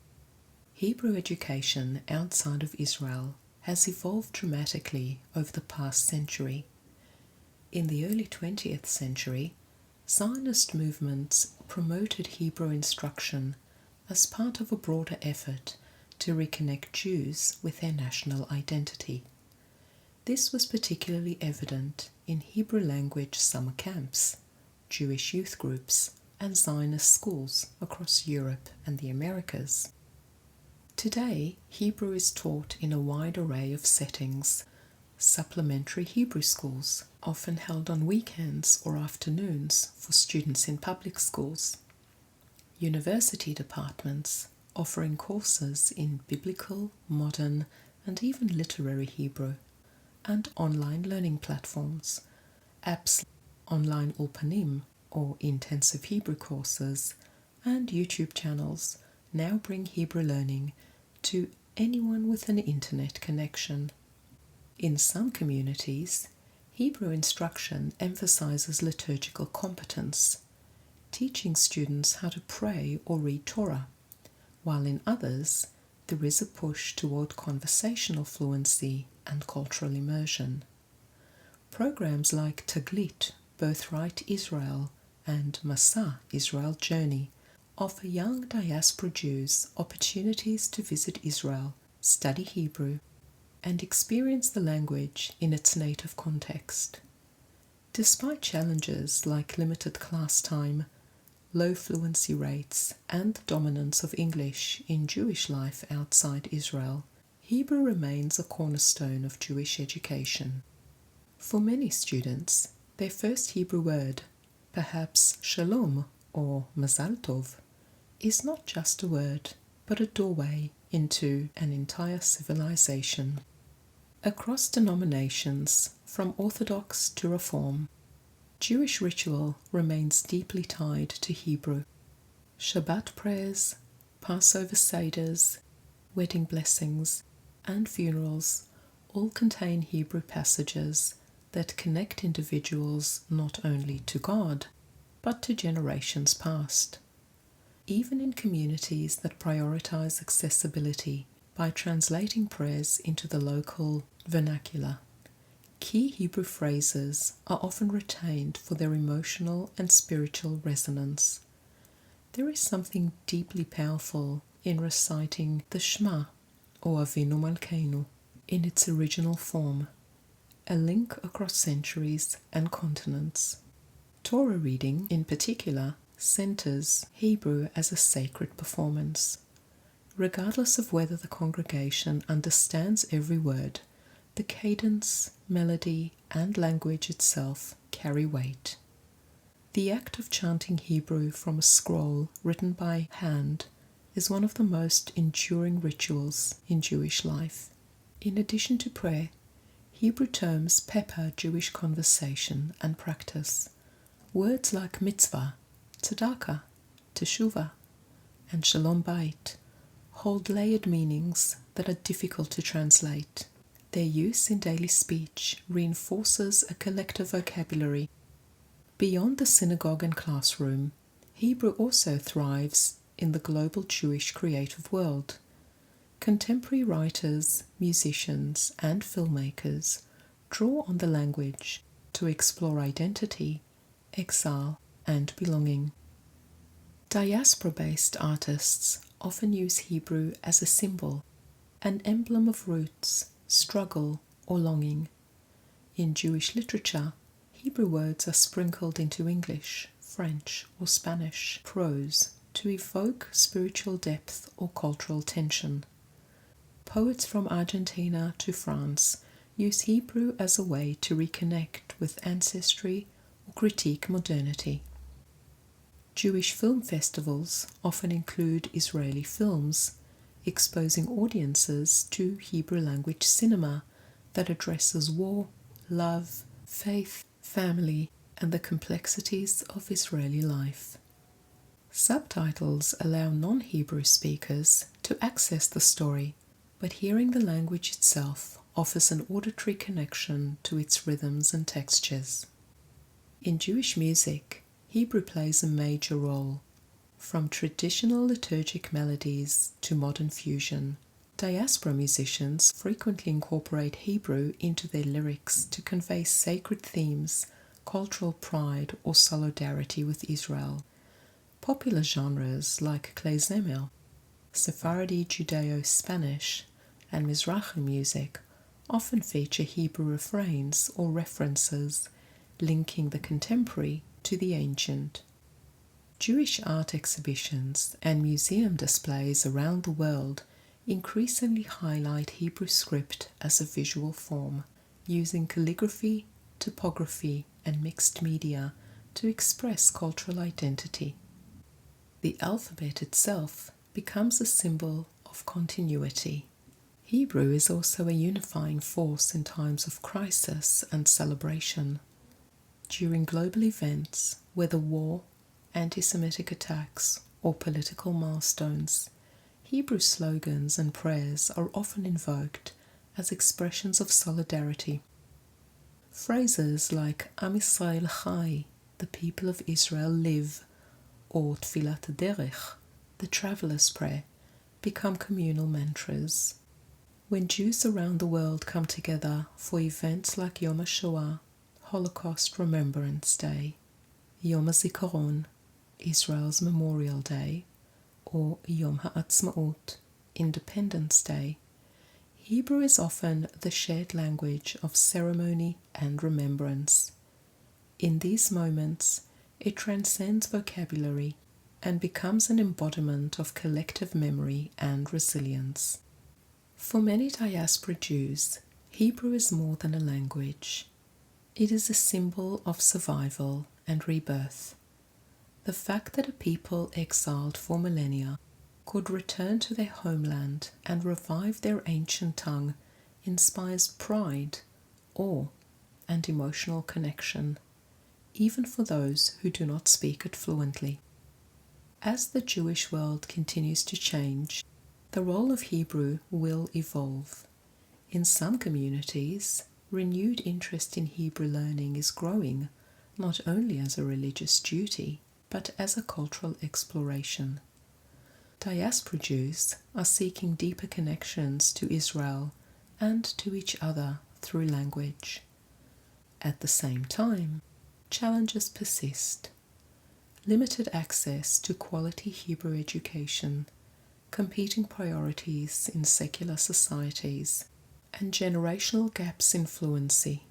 Speaker 1: Hebrew education outside of Israel has evolved dramatically over the past century. In the early 20th century, Zionist movements promoted Hebrew instruction as part of a broader effort to reconnect Jews with their national identity. This was particularly evident in Hebrew language summer camps, Jewish youth groups, and Zionist schools across Europe and the Americas. Today, Hebrew is taught in a wide array of settings. Supplementary Hebrew schools, often held on weekends or afternoons for students in public schools. University departments offering courses in biblical, modern, and even literary Hebrew, and online learning platforms, apps, online ulpanim, or intensive Hebrew courses, and YouTube channels now bring Hebrew learning to anyone with an internet connection. In some communities, Hebrew instruction emphasizes liturgical competence, teaching students how to pray or read Torah, while in others, there is a push toward conversational fluency and cultural immersion. Programs like Taglit, Birthright Israel, and Masa Israel Journey offer young diaspora Jews opportunities to visit Israel, study Hebrew, and experience the language in its native context. Despite challenges like limited class time, low fluency rates, and the dominance of English in Jewish life outside Israel, Hebrew remains a cornerstone of Jewish education. For many students, their first Hebrew word, perhaps shalom or mazal tov, is not just a word, but a doorway into an entire civilization. Across denominations, from Orthodox to Reform, Jewish ritual remains deeply tied to Hebrew. Shabbat prayers, Passover seders, wedding blessings, and funerals all contain Hebrew passages that connect individuals not only to God, but to generations past. Even in communities that prioritize accessibility by translating prayers into the local vernacular, key Hebrew phrases are often retained for their emotional and spiritual resonance. There is something deeply powerful in reciting the Shema, or Avinu Malkeinu, in its original form, a link across centuries and continents. Torah reading, in particular, centers Hebrew as a sacred performance. Regardless of whether the congregation understands every word, the cadence, melody, and language itself carry weight. The act of chanting Hebrew from a scroll written by hand is one of the most enduring rituals in Jewish life. In addition to prayer, Hebrew terms pepper Jewish conversation and practice. Words like mitzvah, tzedakah, teshuvah, and shalom bayit hold layered meanings that are difficult to translate. Their use in daily speech reinforces a collective vocabulary. Beyond the synagogue and classroom, Hebrew also thrives in the global Jewish creative world. Contemporary writers, musicians, and filmmakers draw on the language to explore identity, exile, and belonging. Diaspora-based artists often use Hebrew as a symbol, an emblem of roots, struggle, or longing. In Jewish literature, Hebrew words are sprinkled into English, French, or Spanish prose to evoke spiritual depth or cultural tension. Poets from Argentina to France use Hebrew as a way to reconnect with ancestry or critique modernity. Jewish film festivals often include Israeli films, exposing audiences to Hebrew language cinema that addresses war, love, faith, family, and the complexities of Israeli life. Subtitles allow non-Hebrew speakers to access the story, but hearing the language itself offers an auditory connection to its rhythms and textures. In Jewish music, Hebrew plays a major role. From traditional liturgic melodies to modern fusion, diaspora musicians frequently incorporate Hebrew into their lyrics to convey sacred themes, cultural pride, or solidarity with Israel. Popular genres like klezmer, Sephardi Judeo-Spanish, and Mizrahi music often feature Hebrew refrains or references, linking the contemporary to the ancient. Jewish art exhibitions and museum displays around the world increasingly highlight Hebrew script as a visual form, using calligraphy, typography, and mixed media to express cultural identity. The alphabet itself becomes a symbol of continuity. Hebrew is also a unifying force in times of crisis and celebration. During global events, whether war, anti-Semitic attacks, or political milestones, Hebrew slogans and prayers are often invoked as expressions of solidarity. Phrases like Am Yisrael Chai, the people of Israel live, or Tfilat Derech, the traveler's prayer, become communal mantras. When Jews around the world come together for events like Yom HaShoah, Holocaust Remembrance Day, Yom HaZikaron, Israel's Memorial Day, or Yom HaAtzmaut, Independence Day, Hebrew is often the shared language of ceremony and remembrance. In these moments, it transcends vocabulary and becomes an embodiment of collective memory and resilience. For many diaspora Jews, Hebrew is more than a language. It is a symbol of survival and rebirth. The fact that a people exiled for millennia could return to their homeland and revive their ancient tongue inspires pride, awe, and emotional connection, even for those who do not speak it fluently. As the Jewish world continues to change, the role of Hebrew will evolve. In some communities, renewed interest in Hebrew learning is growing, not only as a religious duty, but as a cultural exploration. Diaspora Jews are seeking deeper connections to Israel and to each other through language. At the same time, challenges persist. Limited access to quality Hebrew education, competing priorities in secular societies, and generational gaps in fluency.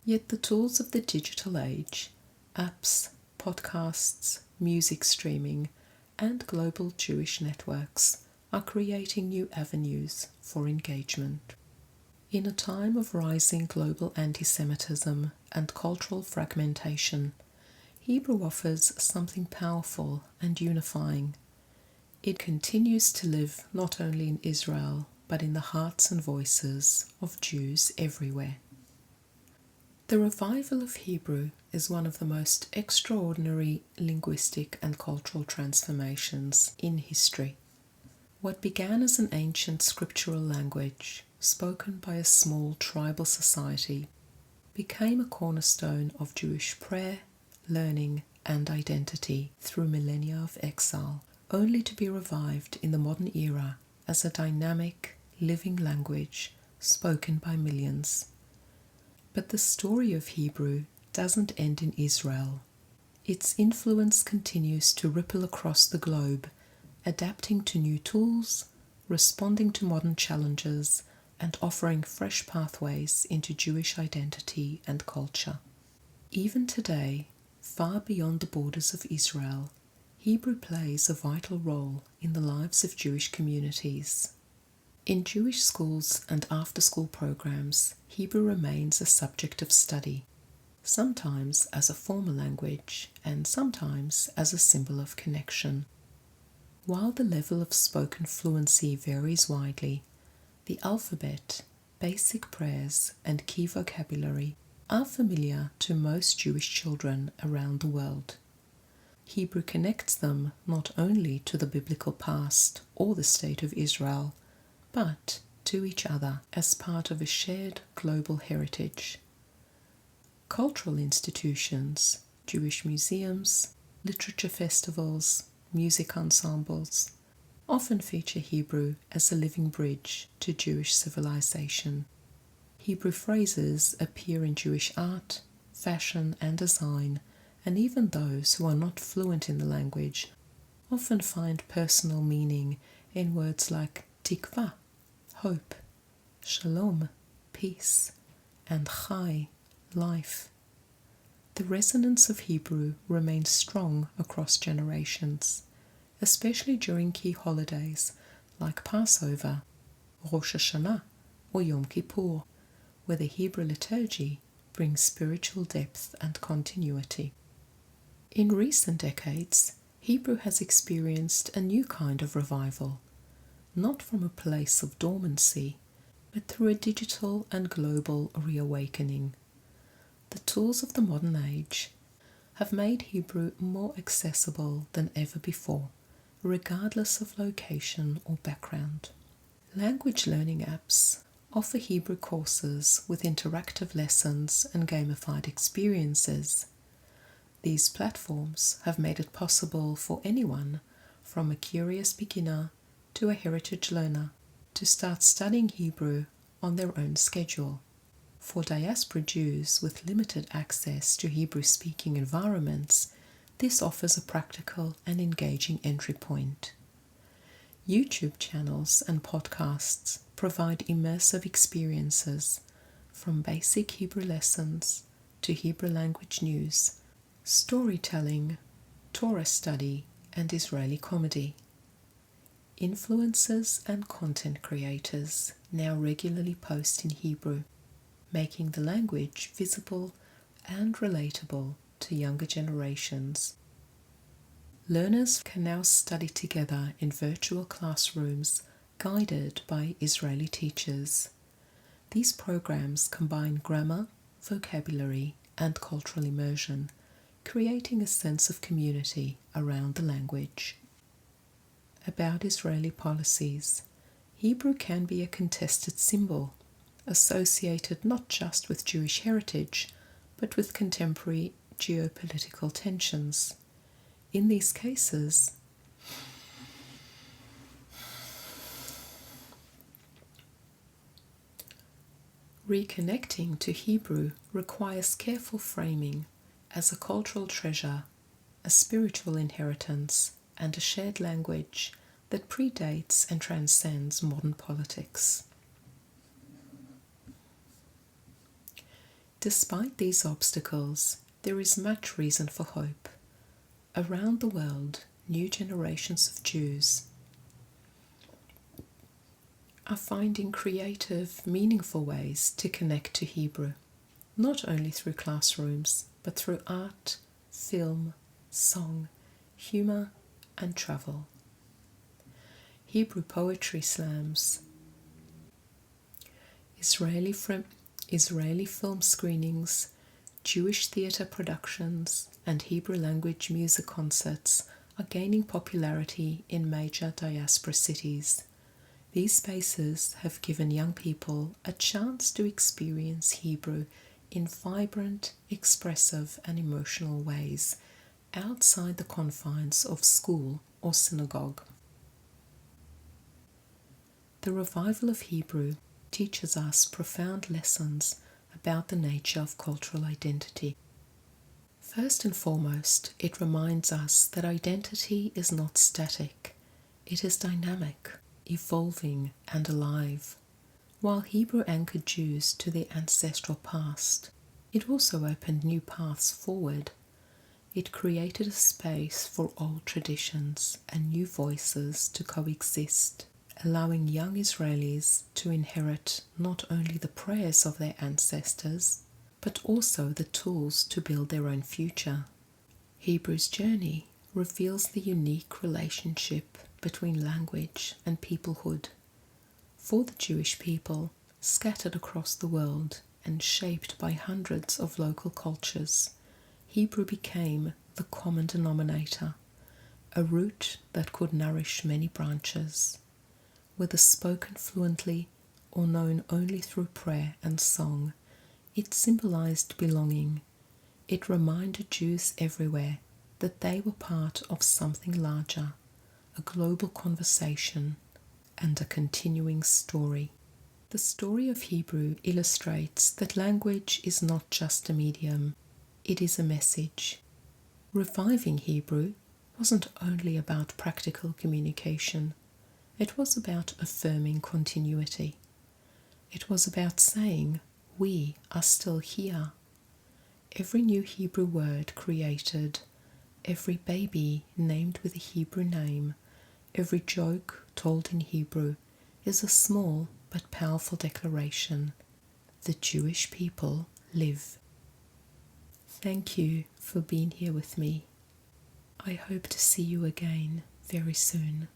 Speaker 1: Yet the tools of the digital age, apps, podcasts, music streaming, and global Jewish networks are creating new avenues for engagement. In a time of rising global anti-Semitism and cultural fragmentation, Hebrew offers something powerful and unifying. It continues to live not only in Israel, but in the hearts and voices of Jews everywhere. The revival of Hebrew is one of the most extraordinary linguistic and cultural transformations in history. What began as an ancient scriptural language spoken by a small tribal society became a cornerstone of Jewish prayer, learning, and identity through millennia of exile, only to be revived in the modern era as a dynamic, living language spoken by millions. But the story of Hebrew doesn't end in Israel. Its influence continues to ripple across the globe, adapting to new tools, responding to modern challenges, and offering fresh pathways into Jewish identity and culture. Even today, far beyond the borders of Israel, Hebrew plays a vital role in the lives of Jewish communities. In Jewish schools and after-school programs, Hebrew remains a subject of study, sometimes as a formal language and sometimes as a symbol of connection. While the level of spoken fluency varies widely, the alphabet, basic prayers, and key vocabulary are familiar to most Jewish children around the world. Hebrew connects them not only to the biblical past or the state of Israel, but to each other as part of a shared global heritage. Cultural institutions, Jewish museums, literature festivals, music ensembles, often feature Hebrew as a living bridge to Jewish civilization. Hebrew phrases appear in Jewish art, fashion, and design, and even those who are not fluent in the language often find personal meaning in words like tikva, hope, shalom, peace, and chai, life. The resonance of Hebrew remains strong across generations, especially during key holidays like Passover, Rosh Hashanah, or Yom Kippur, where the Hebrew liturgy brings spiritual depth and continuity. In recent decades, Hebrew has experienced a new kind of revival, not from a place of dormancy, but through a digital and global reawakening. The tools of the modern age have made Hebrew more accessible than ever before, regardless of location or background. Language learning apps offer Hebrew courses with interactive lessons and gamified experiences. These platforms have made it possible for anyone, from a curious beginner to a heritage learner, to start studying Hebrew on their own schedule. For diaspora Jews with limited access to Hebrew-speaking environments, this offers a practical and engaging entry point. YouTube channels and podcasts provide immersive experiences, from basic Hebrew lessons to Hebrew language news, storytelling, Torah study, and Israeli comedy. Influencers and content creators now regularly post in Hebrew, making the language visible and relatable to younger generations. Learners can now study together in virtual classrooms guided by Israeli teachers. These programs combine grammar, vocabulary, and cultural immersion, creating a sense of community around the language. About Israeli policies, Hebrew can be a contested symbol, associated not just with Jewish heritage, but with contemporary geopolitical tensions. In these cases, reconnecting to Hebrew requires careful framing as a cultural treasure, a spiritual inheritance, and a shared language that predates and transcends modern politics. Despite these obstacles, there is much reason for hope. Around the world, new generations of Jews are finding creative, meaningful ways to connect to Hebrew, not only through classrooms, but through art, film, song, humor, and travel. Hebrew poetry slams, Israeli film screenings, Jewish theatre productions and Hebrew language music concerts are gaining popularity in major diaspora cities. These spaces have given young people a chance to experience Hebrew in vibrant, expressive, and emotional ways outside the confines of school or synagogue. The revival of Hebrew teaches us profound lessons about the nature of cultural identity. First and foremost, it reminds us that identity is not static, it is dynamic, evolving, and alive. While Hebrew anchored Jews to their ancestral past, it also opened new paths forward. It created a space for old traditions and new voices to coexist, allowing young Israelis to inherit not only the prayers of their ancestors, but also the tools to build their own future. Hebrew's journey reveals the unique relationship between language and peoplehood. For the Jewish people, scattered across the world and shaped by hundreds of local cultures, Hebrew became the common denominator, a root that could nourish many branches. Whether spoken fluently or known only through prayer and song, it symbolized belonging. It reminded Jews everywhere that they were part of something larger, a global conversation, and a continuing story. The story of Hebrew illustrates that language is not just a medium, it is a message. Reviving Hebrew wasn't only about practical communication, it was about affirming continuity. It was about saying, we are still here. Every new Hebrew word created, every baby named with a Hebrew name, every joke told in Hebrew is a small but powerful declaration. The Jewish people live. Thank you for being here with me. I hope to see you again very soon.